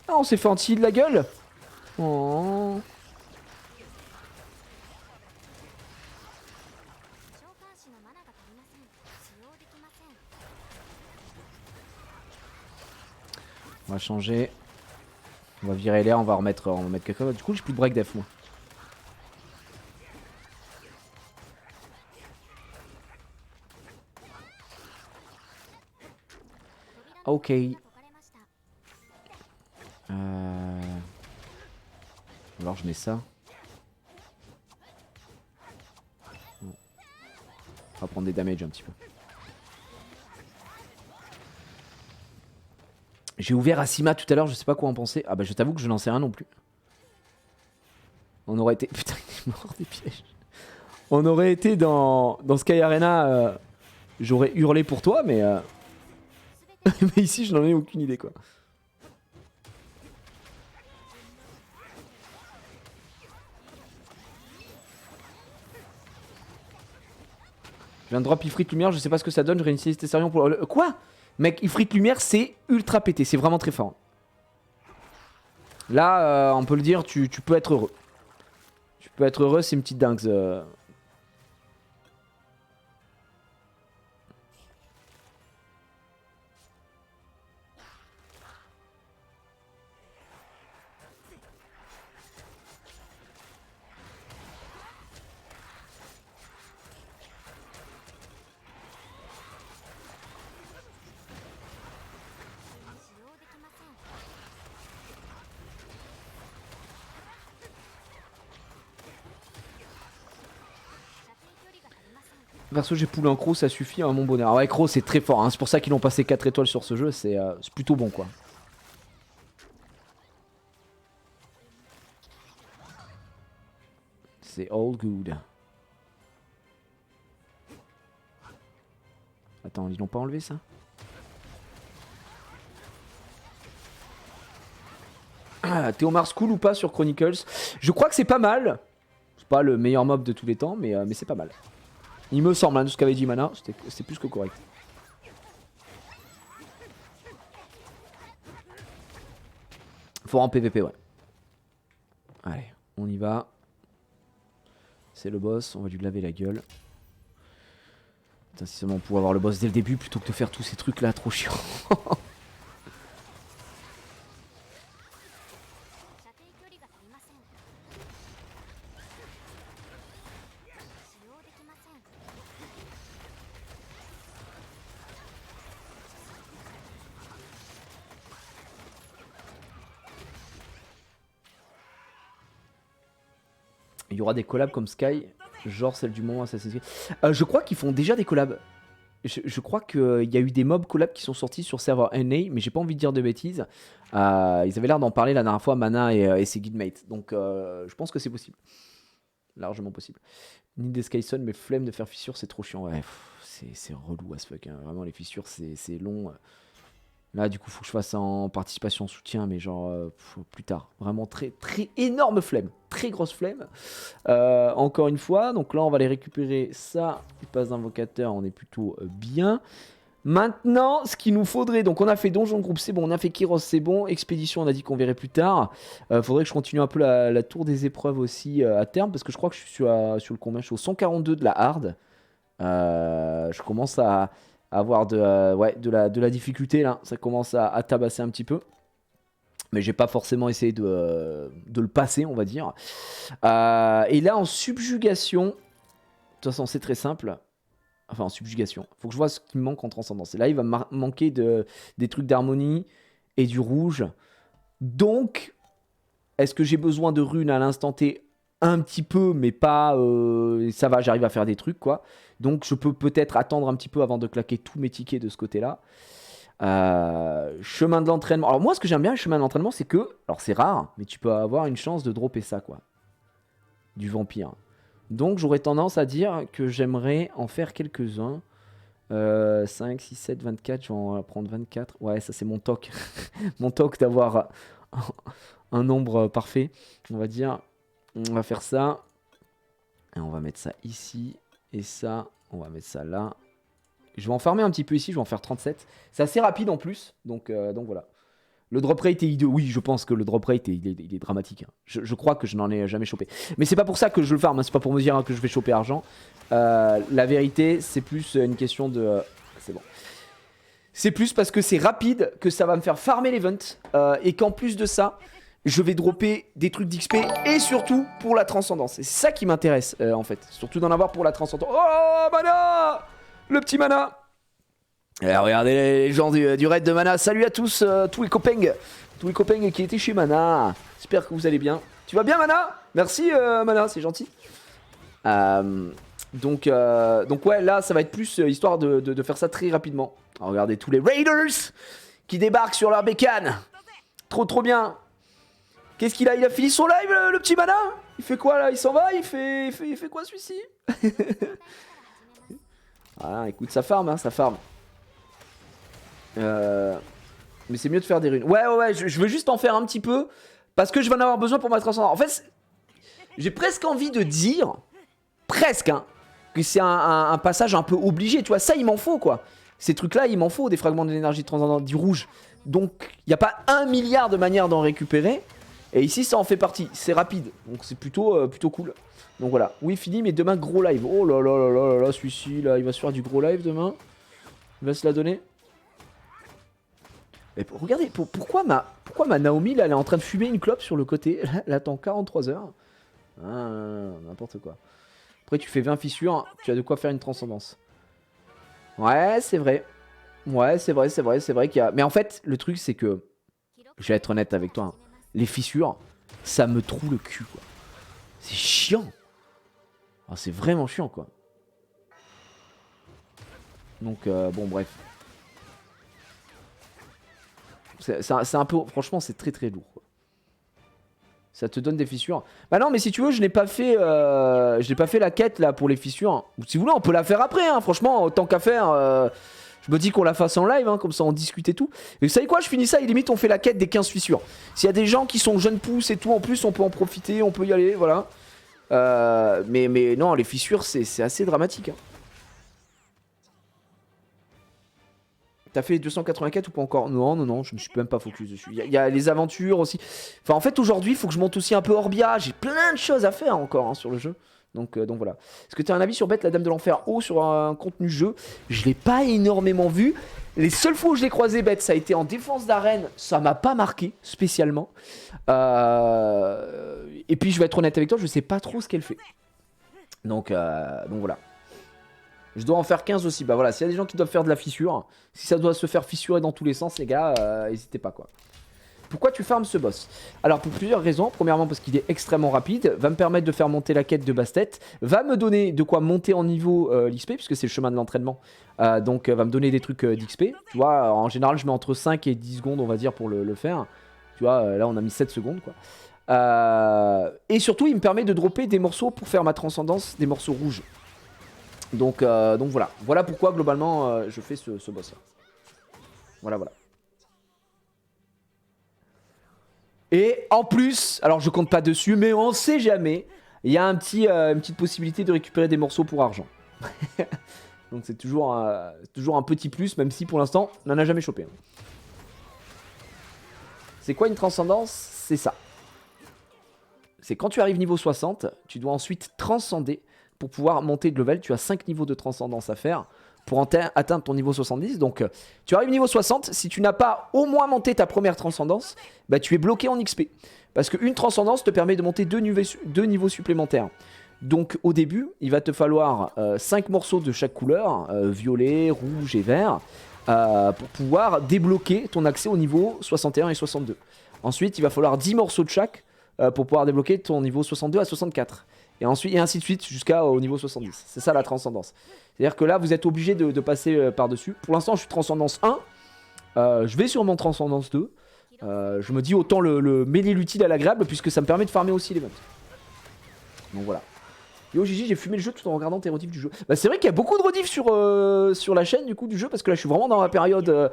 Ah, on s'est fait anti de la gueule! Oh. On va changer. On va virer l'air, on va mettre quelqu'un. Du coup, j'ai plus de break def, moi. Ok. Alors, je mets ça. On va prendre des damages un petit peu. J'ai ouvert Asima tout à l'heure, je sais pas quoi en penser. Ah bah je t'avoue que je n'en sais rien non plus. On aurait été... Putain, il est mort des pièges. On aurait été dans Sky Arena, j'aurais hurlé pour toi, mais... mais ici, je n'en ai aucune idée, quoi. Je viens de drop Ifrit Lumière, je sais pas ce que ça donne, je réinitialise Tessarion pour... Quoi? Mec, Ifrit Lumière, c'est ultra pété, c'est vraiment très fort. Là, on peut le dire, tu peux être heureux. Tu peux être heureux, c'est une petite dingue. Perso, j'ai poulé un Croc, ça suffit à mon bonheur. Ah ouais, Croc, c'est très fort. Hein. C'est pour ça qu'ils ont passé 4 étoiles sur ce jeu. C'est plutôt bon, quoi. C'est all good. Attends, ils l'ont pas enlevé, ça? Ah, Théomar School ou pas sur Chronicles? Je crois que c'est pas mal. C'est pas le meilleur mob de tous les temps, mais c'est pas mal. Il me semble, hein, de ce qu'avait dit Mana, c'est plus que correct. Fort en PVP, ouais. Allez, on y va. C'est le boss, on va lui laver la gueule. Putain, si seulement on pouvait avoir le boss dès le début plutôt que de faire tous ces trucs là, trop chiant. Il y aura des collabs comme Sky, genre celle du moment Assassin's Creed. Je crois qu'ils font déjà des collabs. Je crois qu'il y a eu des mobs collabs qui sont sortis sur serveur NA, mais j'ai pas envie de dire de bêtises. Ils avaient l'air d'en parler la dernière fois, Mana et ses guildmates. Donc je pense que c'est possible. Largement possible. Ni des Skyson, mais flemme de faire fissure, c'est trop chiant. Ouais, c'est relou as fuck. Hein. Vraiment, les fissures, c'est long. Là, du coup, faut que je fasse en participation en soutien, mais genre plus tard. Vraiment très, très énorme flemme. Très grosse flemme. Encore une fois, donc là, on va aller récupérer ça. Il passe d'invocateur, on est plutôt bien. Maintenant, ce qu'il nous faudrait, donc on a fait Donjon Groupe, c'est bon. On a fait Kyros, c'est bon. Expédition, on a dit qu'on verrait plus tard. Faudrait que je continue un peu la tour des épreuves aussi à terme, parce que je crois que je suis sur le combien? Je suis au 142 de la hard. Je commence à avoir de la difficulté là, ça commence à tabasser un petit peu. Mais j'ai pas forcément essayé de le passer, on va dire. Et là en subjugation, de toute façon c'est très simple. Enfin en subjugation, faut que je vois ce qui me manque en transcendance. Et là il va me manquer des trucs d'harmonie et du rouge. Donc, est-ce que j'ai besoin de runes à l'instant T? Un petit peu, mais pas... ça va, j'arrive à faire des trucs, quoi. Donc, je peux peut-être attendre un petit peu avant de claquer tous mes tickets de ce côté-là. Chemin de l'entraînement. Alors, moi, ce que j'aime bien, le chemin de l'entraînement, c'est que... Alors, c'est rare, mais tu peux avoir une chance de dropper ça, quoi. Du vampire. Donc, j'aurais tendance à dire que j'aimerais en faire quelques-uns. 5, 6, 7, 24. Je vais en prendre 24. Ouais, ça, c'est mon toc. Mon toc d'avoir un nombre parfait, on va dire. On va faire ça. Et on va mettre ça ici. Et ça, on va mettre ça là. Je vais en farmer un petit peu ici. Je vais en faire 37. C'est assez rapide en plus. Donc voilà. Le drop rate est hideux. Oui, je pense que le drop rate il est dramatique. Hein. Je crois que je n'en ai jamais chopé. Mais c'est pas pour ça que je le farme. Hein. C'est pas pour me dire que je vais choper argent. La vérité, c'est plus une question de... c'est bon. C'est plus parce que c'est rapide que ça va me faire farmer l'event. Et qu'en plus de ça... je vais dropper des trucs d'XP et surtout pour la transcendance. Et c'est ça qui m'intéresse en fait. Surtout d'en avoir pour la transcendance. Oh, Mana! Le petit Mana! Et regardez les gens du raid de Mana. Salut à tous, tous les copains. Tous les copains qui étaient chez Mana. J'espère que vous allez bien. Tu vas bien, Mana? Merci, Mana, c'est gentil. Donc ouais, là, ça va être plus histoire de faire ça très rapidement. Alors, regardez tous les Raiders qui débarquent sur leur bécane. Trop bien. Qu'est-ce qu'il a? Il a fini son live, le petit Mana? Il fait quoi là? Il s'en va? Il fait quoi celui-ci? Ah, écoute, ça farm, hein, ça farm. Mais c'est mieux de faire des runes. Ouais, je veux juste en faire un petit peu. Parce que je vais en avoir besoin pour ma transcendance. En fait, j'ai presque envie de dire, presque, hein, que c'est un passage un peu obligé. Tu vois, ça, il m'en faut, quoi. Ces trucs-là, il m'en faut, des fragments de l'énergie transcendante, du rouge. Donc, il n'y a pas 1 milliard de manières d'en récupérer. Et ici, ça en fait partie. C'est rapide. Donc, c'est plutôt cool. Donc, voilà. Oui, fini, mais demain, gros live. Oh là là là là là, celui-ci, là, il va se faire du gros live demain. Il va se la donner. Mais regardez, pourquoi ma Naomi, là, elle est en train de fumer une clope sur le côté. Elle attend 43 heures. Ah, n'importe quoi. Après, tu fais 20 fissures, tu as de quoi faire une transcendance. Ouais, c'est vrai. Ouais, c'est vrai qu'il y a... Mais en fait, le truc, c'est que... Je vais être honnête avec toi. Hein. Les fissures, ça me troue le cul, quoi. C'est chiant. Oh, c'est vraiment chiant, quoi. Donc bon bref. C'est un peu... Franchement c'est très très lourd. Ça te donne des fissures. Bah non mais si tu veux je n'ai pas fait la quête là pour les fissures. Si vous voulez on peut la faire après hein. Franchement tant qu'à faire je me dis qu'on la fasse en live hein, comme ça on discute et tout. Et vous savez quoi, je finis ça et limite on fait la quête des 15 fissures. S'il y a des gens qui sont jeunes pousses et tout en plus on peut en profiter, on peut y aller, voilà. Mais non les fissures c'est assez dramatique hein. T'as fait les 284 ou pas encore? Non, je me suis même pas focus dessus. Il y a les aventures aussi. Enfin, en fait, aujourd'hui, il faut que je monte aussi un peu Orbia. J'ai plein de choses à faire encore hein, sur le jeu. Donc voilà. Est-ce que tu as un avis sur Bête, la Dame de l'Enfer haut sur un contenu jeu? Je l'ai pas énormément vu. Les seules fois où je l'ai croisé Bête, ça a été en défense d'arène. Ça m'a pas marqué spécialement. Et puis, je vais être honnête avec toi, je sais pas trop ce qu'elle fait. Donc voilà. Je dois en faire 15 aussi. Bah voilà, s'il y a des gens qui doivent faire de la fissure, si ça doit se faire fissurer dans tous les sens, les gars, n'hésitez pas quoi. Pourquoi tu farmes ce boss? Alors pour plusieurs raisons. Premièrement parce qu'il est extrêmement rapide, va me permettre de faire monter la quête de Bastet, va me donner de quoi monter en niveau l'XP, puisque c'est le chemin de l'entraînement. Donc va me donner des trucs d'XP. Tu vois, en général je mets entre 5 et 10 secondes on va dire pour le faire. Tu vois, là on a mis 7 secondes quoi. Et surtout il me permet de dropper des morceaux pour faire ma transcendance, des morceaux rouges. Donc voilà. Voilà pourquoi globalement je fais ce boss là. Voilà. Et en plus, alors je compte pas dessus, mais on sait jamais, il y a une petite possibilité de récupérer des morceaux pour argent. Donc c'est toujours un petit plus, même si pour l'instant on n'en a jamais chopé. C'est quoi une transcendance? C'est ça. C'est quand tu arrives niveau 60, tu dois ensuite transcender. Pour pouvoir monter de level, tu as 5 niveaux de transcendance à faire pour atteindre ton niveau 70. Donc tu arrives niveau 60, si tu n'as pas au moins monté ta première transcendance, bah, tu es bloqué en XP. Parce qu'une transcendance te permet de monter 2 niveaux supplémentaires. Donc au début, il va te falloir 5 morceaux de chaque couleur, violet, rouge et vert, pour pouvoir débloquer ton accès au niveau 61 et 62. Ensuite, il va falloir 10 morceaux de chaque pour pouvoir débloquer ton niveau 62 à 64. Et ensuite, et ainsi de suite jusqu'au niveau 70. C'est ça la transcendance. C'est-à-dire que là, vous êtes obligé de passer par-dessus. Pour l'instant, je suis transcendance 1. Je vais sur mon transcendance 2. Je me dis autant le mêler l'utile à l'agréable puisque ça me permet de farmer aussi les events. Donc voilà. Yo Gigi, j'ai fumé le jeu tout en regardant tes rediffs du jeu. Bah, c'est vrai qu'il y a beaucoup de rediffs sur la chaîne du coup du jeu parce que là je suis vraiment dans la période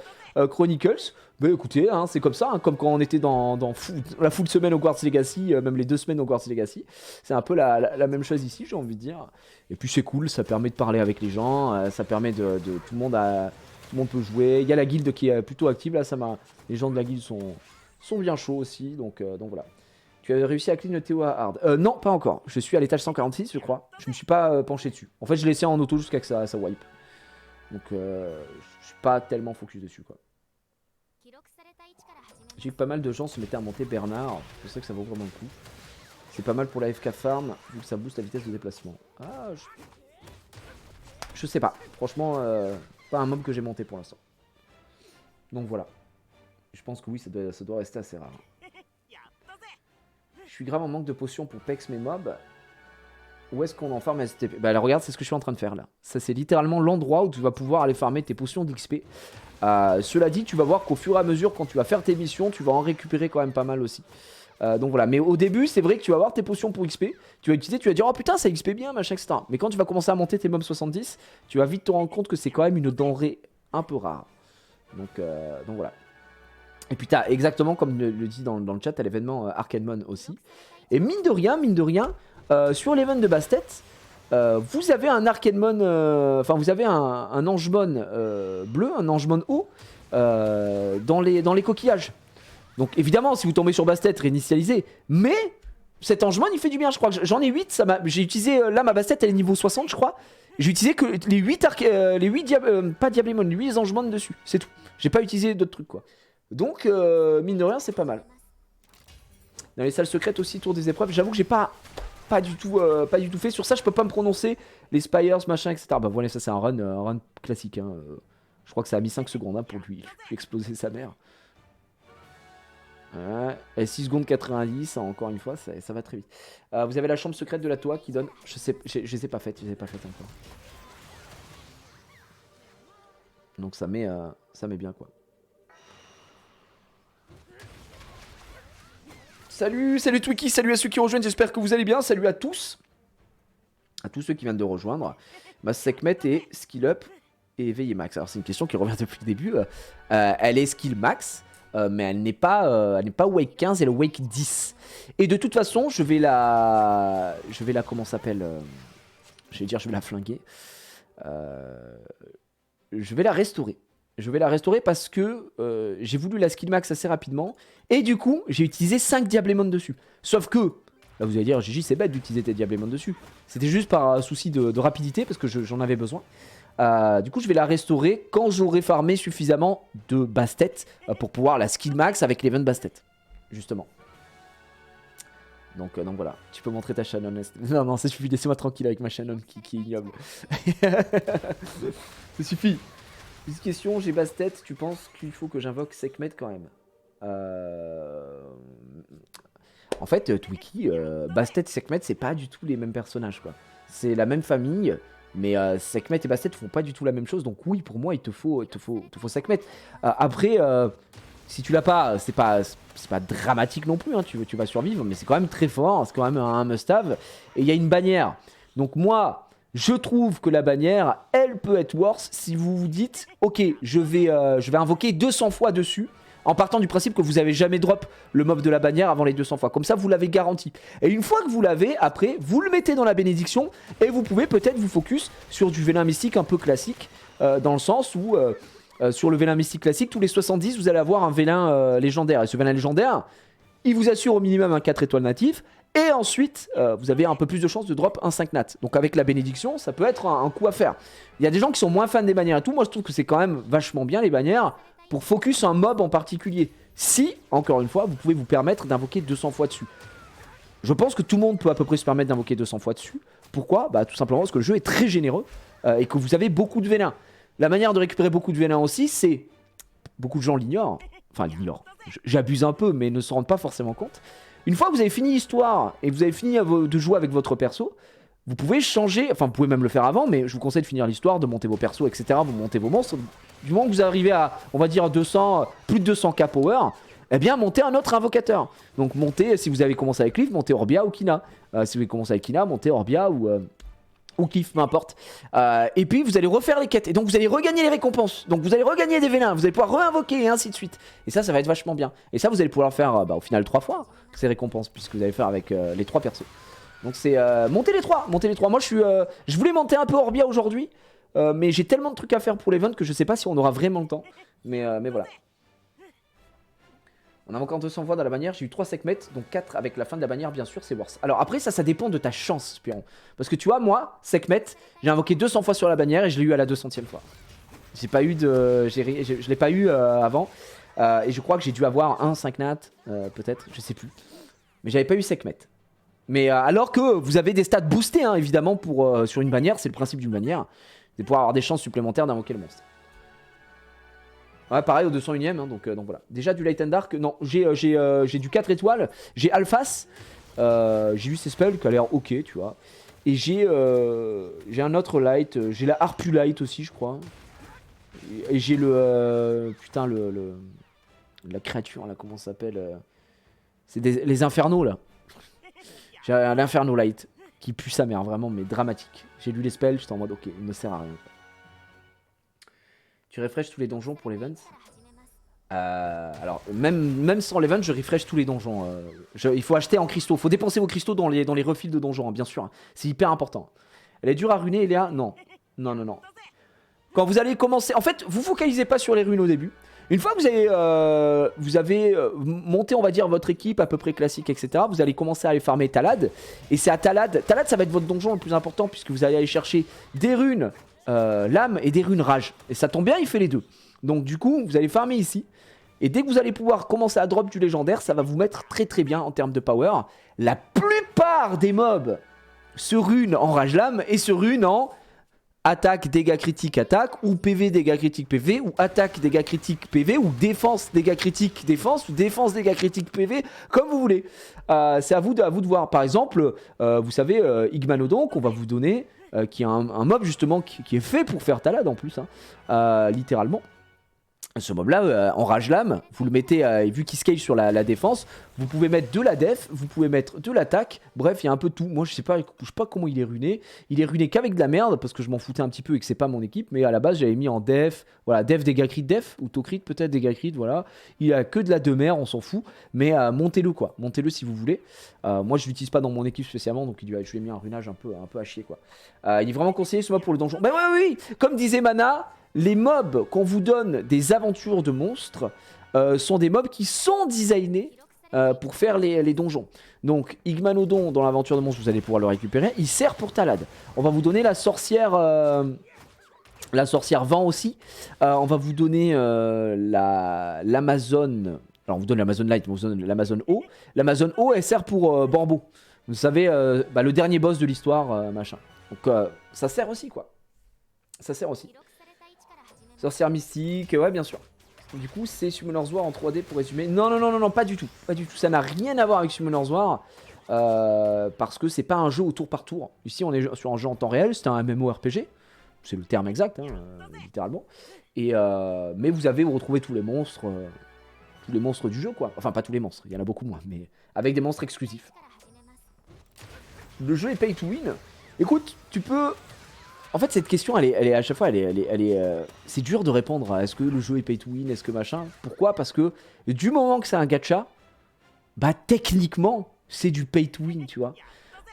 Chronicles. Mais écoutez, hein, c'est comme ça, hein, comme quand on était dans la full semaine au Hogwarts Legacy, même les 2 semaines au Hogwarts Legacy. C'est un peu la même chose ici, j'ai envie de dire. Et puis c'est cool, ça permet de parler avec les gens, ça permet tout le monde peut jouer. Il y a la guilde qui est plutôt active là, les gens de la guilde sont bien chauds aussi, donc voilà. Tu as réussi à clean le Théo à hard? Non, pas encore. Je suis à l'étage 146, je crois. Je me suis pas penché dessus. En fait, je l'ai laissé en auto jusqu'à que ça wipe. Donc, je suis pas tellement focus dessus, quoi. J'ai vu que pas mal de gens se mettaient à monter Bernard. Je sais que ça vaut vraiment le coup. C'est pas mal pour la FK farm, vu que ça booste la vitesse de déplacement. Ah, je sais pas. Franchement, pas un mob que j'ai monté pour l'instant. Donc voilà. Je pense que oui, ça doit rester assez rare. Je suis grave en manque de potions pour pex mes mobs. Où est-ce qu'on en farme STP? Bah là, regarde, c'est ce que je suis en train de faire là. Ça, c'est littéralement l'endroit où tu vas pouvoir aller farmer tes potions d'XP. Cela dit, tu vas voir qu'au fur et à mesure, quand tu vas faire tes missions, tu vas en récupérer quand même pas mal aussi. Donc voilà, mais au début, c'est vrai que tu vas avoir tes potions pour XP. Tu vas utiliser, tu vas dire, oh putain, ça XP bien, machin, etc. Mais quand tu vas commencer à monter tes mobs 70, tu vas vite te rendre compte que c'est quand même une denrée un peu rare. Donc voilà. Et puis t'as exactement comme le dit dans le chat, t'as l'événement Arcanemon aussi. Et mine de rien, sur l'événement de Bastet, vous avez un Arcanemon, enfin vous avez un Angemon bleu, un Angemon haut dans les coquillages. Donc évidemment, si vous tombez sur Bastet, réinitialisez. Mais cet Angemon, il fait du bien, je crois. J'en ai 8, j'ai utilisé, là ma Bastet, elle est niveau 60, je crois. J'ai utilisé que les 8 pas Diablemon, les 8 Angemon dessus, c'est tout. J'ai pas utilisé d'autres trucs quoi. Donc, mine de rien, c'est pas mal. Dans les salles secrètes aussi, tour des épreuves. J'avoue que j'ai pas du tout fait. Sur ça, je peux pas me prononcer. Les Spires, machin, etc. Bah voilà, ça c'est un run classique. Hein. Je crois que ça a mis 5 secondes hein, pour lui exploser sa mère. Ouais. Et 6 secondes 90, encore une fois, ça va très vite. Vous avez la chambre secrète de la Toa qui donne... Je les ai pas faites, encore. Donc ça met bien quoi. Salut Twiki, salut à ceux qui rejoignent, j'espère que vous allez bien. Salut à tous ceux qui viennent de rejoindre. Sekhmet est skill up et éveillé max. Alors c'est une question qui revient depuis le début. Elle est skill max, mais elle n'est pas wake 15, elle est wake 10. Et de toute façon, je vais la comment ça s'appelle je vais la flinguer. Je vais la restaurer. Je vais la restaurer parce que j'ai voulu la skill max assez rapidement. Et du coup, j'ai utilisé 5 Diablemon dessus. Sauf que, là vous allez dire, Gigi, c'est bête d'utiliser tes Diablemon dessus. C'était juste par souci de rapidité parce que j'en avais besoin. Du coup, je vais la restaurer quand j'aurai farmé suffisamment de Bastet pour pouvoir la skill max avec l'event Bastet. Justement. Donc voilà, tu peux montrer ta Shannon. Non, ça suffit, laissez-moi tranquille avec ma Shannon qui est ignoble. Ça suffit. Petite question, j'ai Bastet, tu penses qu'il faut que j'invoque Sekhmet quand même En fait, Twiki, Bastet et Sekhmet, c'est pas du tout les mêmes personnages, quoi. C'est la même famille, mais Sekhmet et Bastet font pas du tout la même chose, donc oui, pour moi, il te faut Sekhmet. Après, si tu l'as pas, c'est pas dramatique non plus, hein, tu vas survivre, mais c'est quand même très fort, c'est quand même un must-have. Et il y a une bannière. Donc moi, je trouve que la bannière, elle peut être worse si vous vous dites, ok, je vais invoquer 200 fois dessus, en partant du principe que vous avez jamais drop le mob de la bannière avant les 200 fois. Comme ça, vous l'avez garanti. Et une fois que vous l'avez, après, vous le mettez dans la bénédiction, et vous pouvez peut-être vous focus sur du vélin mystique un peu classique, dans le sens où... sur le vélin mystique classique, tous les 70, vous allez avoir un vélin légendaire. Et ce vélin légendaire, il vous assure au minimum un 4 étoiles natif. Et ensuite, vous avez un peu plus de chances de drop un 5 nat. Donc avec la bénédiction, ça peut être un coup à faire. Il y a des gens qui sont moins fans des bannières et tout. Moi, je trouve que c'est quand même vachement bien les bannières pour focus un mob en particulier. Si, encore une fois, vous pouvez vous permettre d'invoquer 200 fois dessus. Je pense que tout le monde peut à peu près se permettre d'invoquer 200 fois dessus. Pourquoi ? Bah tout simplement parce que le jeu est très généreux et que vous avez beaucoup de vélins. La manière de récupérer beaucoup de vélins aussi, c'est... Beaucoup de gens l'ignorent. Enfin, l'ignorent. J'abuse un peu, mais ne se rendent pas forcément compte. Une fois que vous avez fini l'histoire et que vous avez fini de jouer avec votre perso, vous pouvez changer... Enfin, vous pouvez même le faire avant, mais je vous conseille de finir l'histoire, de monter vos persos, etc. Vous montez vos monstres. Du moment que vous arrivez à, on va dire, 200, plus de 200k power, eh bien, montez un autre invocateur. Donc, montez, si vous avez commencé avec Cliff, montez Orbia ou Kina. Si vous avez commencé avec Kina, montez Orbia ou Cliff, peu importe. Et puis vous allez refaire les quêtes. Et donc vous allez regagner les récompenses. Donc vous allez regagner des vélins. Vous allez pouvoir re-invoquer et ainsi de suite. Et ça va être vachement bien. Et ça, vous allez pouvoir le faire au final 3 fois, ces récompenses, puisque vous allez faire avec les 3 persos. Donc c'est monter les 3. Moi je voulais monter un peu Orbia aujourd'hui. Mais j'ai tellement de trucs à faire pour l'event que je sais pas si on aura vraiment le temps. Mais voilà. On invoque en 200 fois dans la bannière, j'ai eu 3 Sekhmet, donc 4 avec la fin de la bannière, bien sûr, c'est worse. Alors après, ça dépend de ta chance, Spiron. Parce que tu vois, moi, Sekhmet, j'ai invoqué 200 fois sur la bannière et je l'ai eu à la 200e fois. J'ai pas eu de... Je l'ai pas eu avant. Et je crois que j'ai dû avoir un 5 nat, peut-être, je sais plus. Mais j'avais pas eu Sekhmet. Mais alors que vous avez des stats boostés, hein, évidemment, sur une bannière, c'est le principe d'une bannière. Vous allez pouvoir avoir des chances supplémentaires d'invoquer le monstre. Ouais, pareil au 201ème, hein, donc voilà. Déjà du Light and Dark, non, j'ai du 4 étoiles, j'ai Alphas, j'ai vu ses spells qui a l'air ok, tu vois. Et j'ai un autre Light, j'ai la Harpulite aussi, je crois. Et j'ai putain, la créature, là, comment ça s'appelle c'est les Infernaux, là. J'ai un Inferno Light, qui pue sa mère, vraiment, mais dramatique. J'ai lu les spells, j'étais en mode, ok, il ne sert à rien. Tu refresh tous les donjons pour l'event alors, même sans l'event, je refresh tous les donjons. Il faut acheter en cristaux. Il faut dépenser vos cristaux dans les refils de donjons, hein, bien sûr. Hein. C'est hyper important. Elle est dure à runer, Eléa ? Non. Non. Quand vous allez commencer... En fait, vous focalisez pas sur les runes au début. Une fois que vous avez monté, on va dire, votre équipe à peu près classique, etc., vous allez commencer à aller farmer Talad. Et c'est à Talad... Talad, ça va être votre donjon le plus important, puisque vous allez aller chercher des runes... lame et des runes rage. Et ça tombe bien, il fait les deux. Donc du coup, vous allez farmer ici. Et dès que vous allez pouvoir commencer à drop du légendaire, ça va vous mettre très très bien en termes de power. La plupart des mobs se runent en rage lame et se runent en attaque, dégâts critiques, attaque, ou PV, dégâts critiques, PV, ou attaque, dégâts critiques, PV, ou défense, dégâts critiques, défense, ou défense, dégâts critiques, PV, comme vous voulez. C'est à vous de voir. Par exemple, vous savez, Igmanodon, qu'on va vous donner, qui est un mob justement qui est fait pour faire Talad en plus, hein, littéralement. Ce mob-là, en rage lame, vous le mettez, vu qu'il scale sur la défense, vous pouvez mettre de la def, vous pouvez mettre de l'attaque, bref, il y a un peu de tout. Moi, je sais pas comment il est runé. Il est runé qu'avec de la merde, parce que je m'en foutais un petit peu et que c'est pas mon équipe, mais à la base, j'avais mis en def, voilà, def, dégâts crit, def, ou to crit, peut-être dégâts crit, voilà. Il a que de la demeure, on s'en fout, mais montez-le quoi, montez-le si vous voulez. Moi, je l'utilise pas dans mon équipe spécialement, donc je lui ai mis un runage un peu à chier quoi. Il est vraiment conseillé ce mob pour le donjon. Ben oui, comme disait Mana. Les mobs qu'on vous donne des aventures de monstres sont des mobs qui sont designés pour faire les donjons. Donc Igmanodon dans l'aventure de monstres, vous allez pouvoir le récupérer. Il sert pour Talad. On va vous donner la sorcière vent aussi. On va vous donner l'Amazon. Alors on vous donne l'Amazon Light, mais on vous donne l'Amazon eau. L'Amazon eau, elle sert pour Borbo. Vous savez, le dernier boss de l'histoire, machin. Donc ça sert aussi quoi. Ça sert aussi. Sorcière mystique, ouais bien sûr. Du coup c'est Summoner's War en 3D pour résumer. Non, pas du tout. Pas du tout, ça n'a rien à voir avec Summoner's War. Parce que c'est pas un jeu au tour par tour. Ici on est sur un jeu en temps réel, c'est un MMORPG. C'est le terme exact, hein, littéralement. Mais vous avez retrouvé tous les monstres du jeu quoi. Enfin pas tous les monstres, il y en a beaucoup moins, mais avec des monstres exclusifs. Le jeu est pay to win. Écoute, tu peux... En fait, cette question, elle est à chaque fois, c'est dur de répondre à est-ce que le jeu est pay to win, est-ce que machin. Pourquoi? Parce que du moment que c'est un gacha, bah techniquement, c'est du pay to win, tu vois.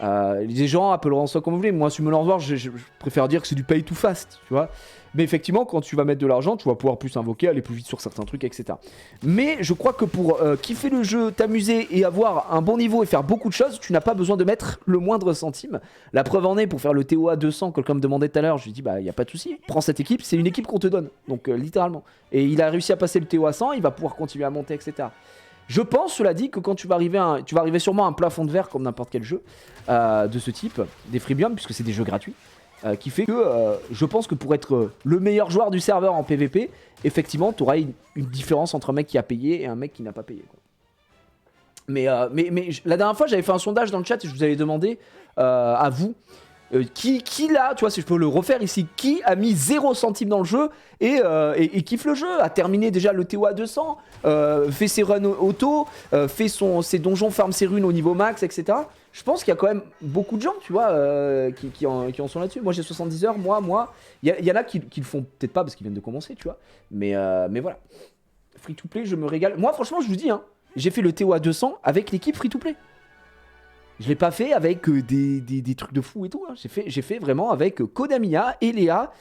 Les gens appelleront ça comme vous voulez. Moi, Summoner's War, je préfère dire que c'est du pay to fast, tu vois. Mais effectivement, quand tu vas mettre de l'argent, tu vas pouvoir plus invoquer, aller plus vite sur certains trucs, etc. Mais je crois que pour kiffer le jeu, t'amuser et avoir un bon niveau et faire beaucoup de choses, tu n'as pas besoin de mettre le moindre centime. La preuve en est, pour faire le TOA 200, quelqu'un me demandait tout à l'heure, je lui ai dit, bah, y a pas de souci, prends cette équipe, c'est une équipe qu'on te donne. Donc, littéralement. Et il a réussi à passer le TOA 100, il va pouvoir continuer à monter, etc. Je pense, cela dit, que quand tu vas arriver sûrement à un plafond de verre comme n'importe quel jeu de ce type, des freemium, puisque c'est des jeux gratuits, qui fait que je pense que pour être le meilleur joueur du serveur en PvP, effectivement, tu auras une différence entre un mec qui a payé et un mec qui n'a pas payé, quoi. Mais la dernière fois, j'avais fait un sondage dans le chat et je vous avais demandé à vous, qui là, tu vois, si je peux le refaire ici, qui a mis 0 centime dans le jeu et kiffe le jeu, a terminé déjà le TOA 200, fait ses runs auto, fait ses donjons, farm ses runes au niveau max, etc. Je pense qu'il y a quand même beaucoup de gens, tu vois, qui en sont là-dessus. Moi j'ai 70 heures, moi. Il y en a qui le font peut-être pas parce qu'ils viennent de commencer, tu vois. Mais voilà. Free to play, je me régale. Moi franchement, je vous dis, hein, j'ai fait le TOA 200 avec l'équipe free to play. Je l'ai pas fait avec des trucs de fou et tout. Hein. J'ai fait vraiment avec Konamiya, Elea,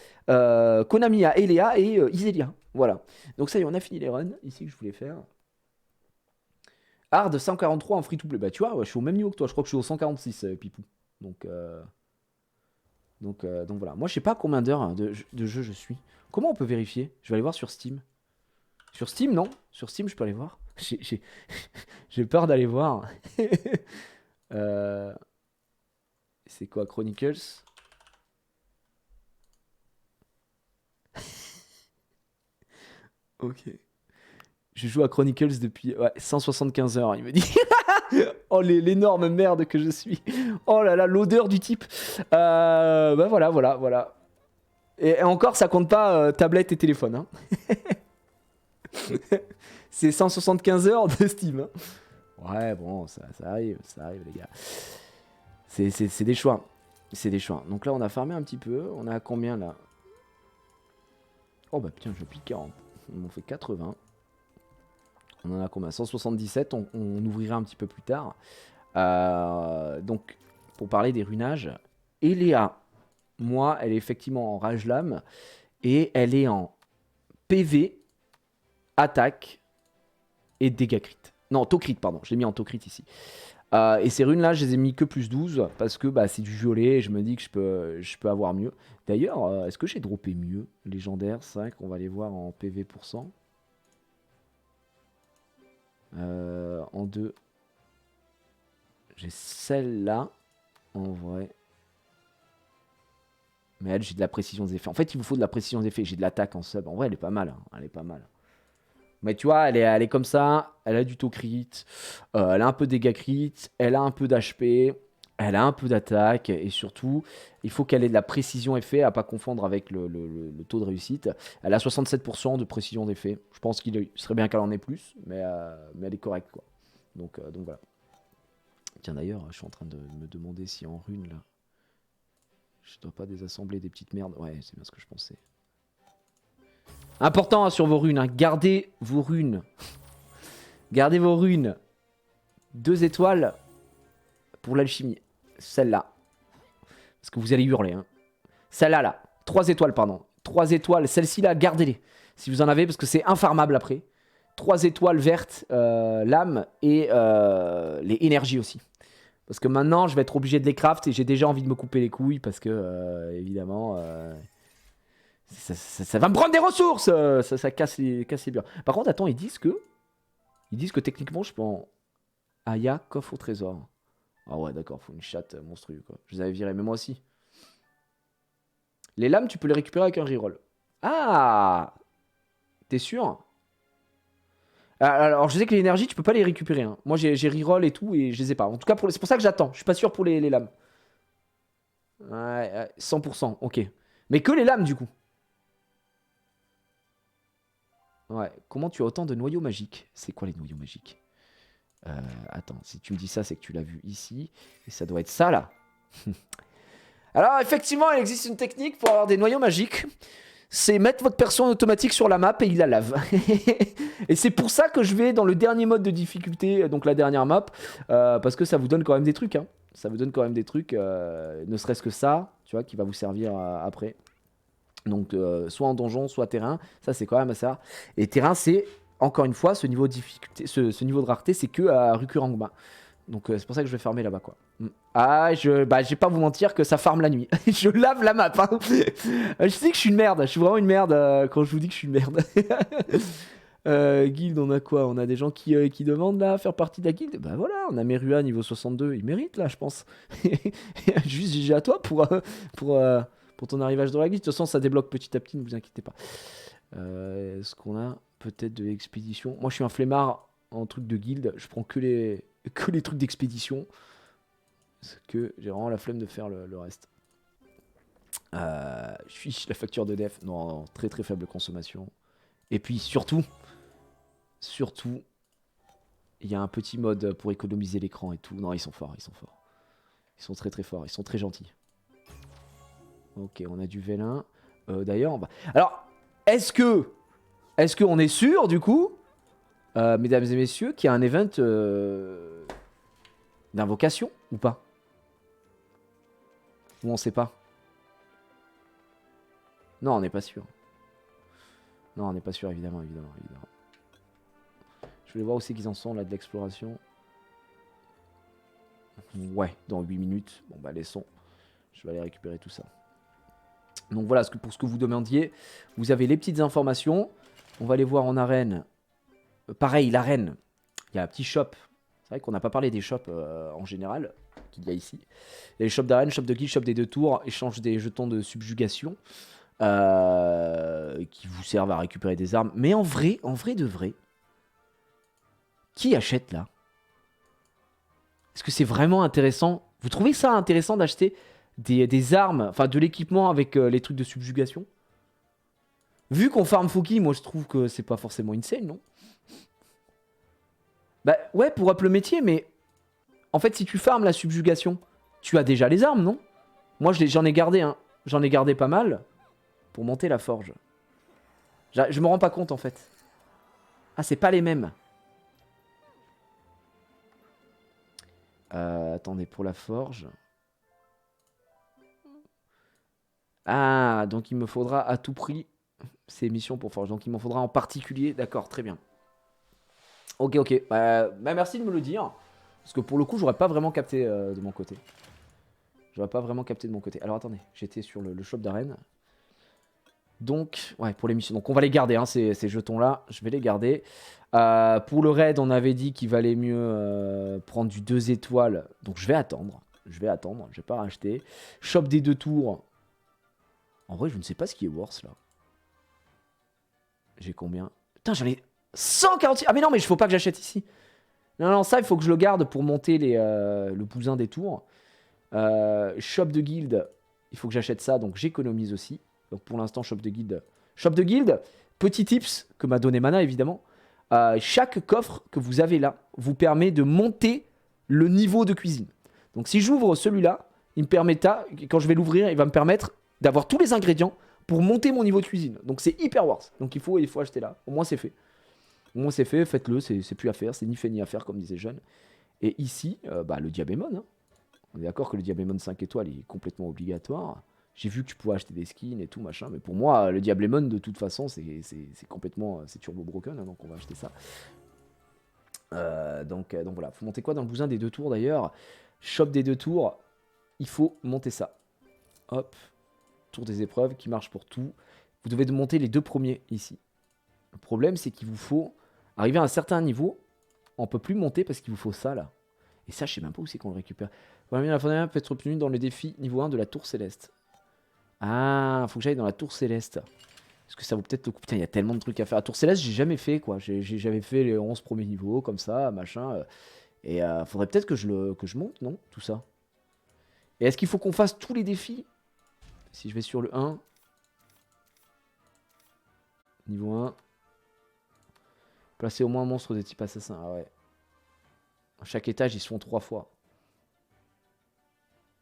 et Iselia. Voilà. Donc ça y est, on a fini les runs ici que je voulais faire. Hard 143 en free to play. Bah tu vois, ouais, je suis au même niveau que toi. Je crois que je suis au 146, Pipou. Donc voilà. Moi je sais pas combien d'heures de jeu je suis. Comment on peut vérifier? Je vais aller voir sur Steam. Sur Steam, non. Sur Steam, je peux aller voir. J'ai peur d'aller voir. C'est quoi, Chronicles? Ok. Je joue à Chronicles depuis 175 heures, il me dit. Oh, l'énorme merde que je suis. Oh là là, l'odeur du type. Bah voilà. Et encore, ça compte pas tablette et téléphone. Hein. C'est 175 heures de Steam. Hein. Ouais, bon, ça arrive, les gars. C'est des choix. C'est des choix. Donc là, on a farmé un petit peu. On a combien là? Oh bah putain, je pique 40. On m'en fait 80. On en a combien? 177. On ouvrira un petit peu plus tard. Donc, pour parler des runages, Elea, moi, elle est effectivement en rage lame. Et elle est en PV, attaque et dégâts crit. Non, to crit, pardon. Je l'ai mis en to crit ici. Et ces runes là je les ai mis que plus 12 parce que bah, c'est du violet et je me dis que je peux avoir mieux. D'ailleurs, est-ce que j'ai droppé mieux? Légendaire 5, on va aller voir en PV %. En 2, j'ai celle-là en vrai. Mais elle, j'ai de la précision des effets. En fait, il vous faut de la précision des effets. J'ai de l'attaque en sub. En vrai, elle est pas mal. Hein. Elle est pas mal. Mais tu vois, elle est comme ça. Elle a du taux crit. Elle a un peu de dégâts crit. Elle a un peu d'HP. Elle a un peu d'attaque. Et surtout, il faut qu'elle ait de la précision effet à pas confondre avec le taux de réussite. Elle a 67% de précision d'effet. Je pense qu'il serait bien qu'elle en ait plus. Mais elle est correcte, quoi. Donc voilà. Tiens, d'ailleurs, je suis en train de me demander si en rune, là, je dois pas désassembler des petites merdes. Ouais, c'est bien ce que je pensais. Important hein, sur vos runes. Hein. Gardez vos runes. Gardez vos runes. 2 étoiles pour l'alchimie. Celle-là. Parce que vous allez hurler. Hein. Celle-là, là. 3 étoiles, pardon. 3 étoiles. Celle-ci, là, gardez-les. Si vous en avez, parce que c'est infarmable après. 3 étoiles vertes, l'âme et les énergies aussi. Parce que maintenant, je vais être obligé de les craft et j'ai déjà envie de me couper les couilles parce que, évidemment, ça va me prendre des ressources. Ça casse les murs. Par contre, attends, ils disent que techniquement, je peux en... Aya, coffre au trésor. Ah ouais, d'accord, faut une chatte monstrueuse, quoi. Je les avais virés, mais moi aussi. Les lames, tu peux les récupérer avec un reroll. Ah! T'es sûr? Alors, je sais que les énergies, tu peux pas les récupérer. Hein. Moi, j'ai reroll et tout, et je les ai pas. En tout cas, c'est pour ça que j'attends. Je suis pas sûr pour les lames. Ouais, 100%, ok. Mais que les lames, du coup. Ouais, comment tu as autant de noyaux magiques? C'est quoi les noyaux magiques? Attends, si tu me dis ça, c'est que tu l'as vu ici. Et ça doit être ça, là. Alors, effectivement, il existe une technique pour avoir des noyaux magiques. C'est mettre votre perso en automatique sur la map et il la lave. Et c'est pour ça que je vais dans le dernier mode de difficulté, donc la dernière map, parce que ça vous donne quand même des trucs. Hein. Ça vous donne quand même des trucs, ne serait-ce que ça, tu vois, qui va vous servir après. Donc, soit en donjon, soit terrain. Ça, c'est quand même ça. Et terrain, c'est, encore une fois, ce niveau de difficulté, ce niveau de rareté, c'est que à Rukurangba. Donc, c'est pour ça que je vais fermer là-bas, quoi. Ah, je vais pas vous mentir que ça farme la nuit. Je lave la map. Hein. Je sais que je suis une merde. Je suis vraiment une merde quand je vous dis que je suis une merde. Guild, on a quoi? On a des gens qui demandent là faire partie de la guilde. Bah voilà, on a Merua niveau 62. Il mérite là, je pense. Juste GG à toi pour ton arrivage dans la guilde. De toute façon, ça débloque petit à petit, ne vous inquiétez pas. Est-ce qu'on a peut-être de l'expédition? Moi, je suis un flemmard en truc de guilde. Je prends que les trucs d'expédition. Parce que j'ai vraiment la flemme de faire le reste. La facture de def. Non, très très faible consommation. Et puis surtout, il y a un petit mode pour économiser l'écran et tout. Non, ils sont forts, ils sont forts. Ils sont très très forts, ils sont très gentils. Ok, on a du vélin. D'ailleurs, alors, est-ce qu'on est sûr, du coup, mesdames et messieurs, qu'il y a un event d'invocation ou pas? Ou on sait pas? Non, on n'est pas sûr. Non, on n'est pas sûr, évidemment. Je vais voir où c'est qu'ils en sont, là, de l'exploration. Ouais, dans 8 minutes. Bon, bah, laissons. Je vais aller récupérer tout ça. Donc, voilà, pour ce que vous demandiez. Vous avez les petites informations. On va aller voir en arène. Pareil, l'arène. Il y a un petit shop. C'est vrai qu'on n'a pas parlé des shops en général qu'il y a ici. Il y a les shops d'arène, shop de guild, shop des 2 tours, échange des jetons de subjugation. Qui vous servent à récupérer des armes. Mais en vrai de vrai, qui achète là? Est-ce que c'est vraiment intéressant? Vous trouvez ça intéressant d'acheter des armes, enfin de l'équipement avec les trucs de subjugation? Vu qu'on farm Fouki, moi je trouve que c'est pas forcément insane, non? Bah ouais, pour up le métier, mais en fait si tu farmes la subjugation, tu as déjà les armes, non? Moi j'en ai gardé, hein. J'en ai gardé pas mal. Pour monter la forge. Je me rends pas compte en fait. Ah, c'est pas les mêmes. Attendez, pour la forge. Ah, donc il me faudra à tout prix ces missions pour forge. Donc il m'en faudra en particulier. D'accord, très bien. Ok. Bah, merci de me le dire. Parce que pour le coup, j'aurais pas vraiment capté de mon côté. Alors attendez, j'étais sur le shop d'arène. Donc, ouais, pour les missions. Donc, on va les garder, hein, ces jetons-là. Je vais les garder. Pour le raid, on avait dit qu'il valait mieux prendre du 2 étoiles. Donc, je vais attendre. Je vais pas racheter. Shop des 2 tours. En vrai, je ne sais pas ce qui est worse, là. J'ai combien? Putain, j'en ai 146. Ah mais non, mais il faut pas que j'achète ici. Non, non, ça, il faut que je le garde pour monter le bousin des tours. Shop de guilde, il faut que j'achète ça, donc j'économise aussi. Donc pour l'instant, shop de guilde. Shop de guilde, petit tips que m'a donné Mana, évidemment. Chaque coffre que vous avez là vous permet de monter le niveau de cuisine. Donc si j'ouvre celui-là, il me permettra, quand je vais l'ouvrir, il va me permettre d'avoir tous les ingrédients pour monter mon niveau de cuisine. Donc c'est hyper worth. Donc il faut acheter là. Au moins c'est fait. Au moins c'est fait, faites-le, c'est plus à faire, c'est ni fait ni à faire comme disait Jeune. Et ici, le Diabémon. Hein. On est d'accord que le Diablémon 5 étoiles est complètement obligatoire. J'ai vu que tu pouvais acheter des skins et tout machin, mais pour moi, le Diablémon de toute façon, c'est complètement, c'est turbo broken, hein, donc on va acheter ça. Donc voilà, faut monter quoi dans le bousin des 2 tours d'ailleurs. Shop des 2 tours, il faut monter ça. Hop, tour des épreuves qui marche pour tout. Vous devez monter les 2 premiers ici. Le problème, c'est qu'il vous faut arriver à un certain niveau. On peut plus monter parce qu'il vous faut ça là. Et ça, je sais même pas où c'est qu'on le récupère. Voilà, bien la fin peut être obtenue dans le défi niveau 1 de la tour céleste. Ah, faut que j'aille dans la tour céleste. Parce que ça vaut peut-être le coup. Putain, il y a tellement de trucs à faire. La tour céleste, j'ai jamais fait quoi. J'avais fait les 11 premiers niveaux comme ça, machin. Et faudrait peut-être que je monte, non? Tout ça. Et est-ce qu'il faut qu'on fasse tous les défis? Si je vais sur le 1. Niveau 1. Placer au moins un monstre de type assassin. Ah ouais. À chaque étage, ils se font 3 fois.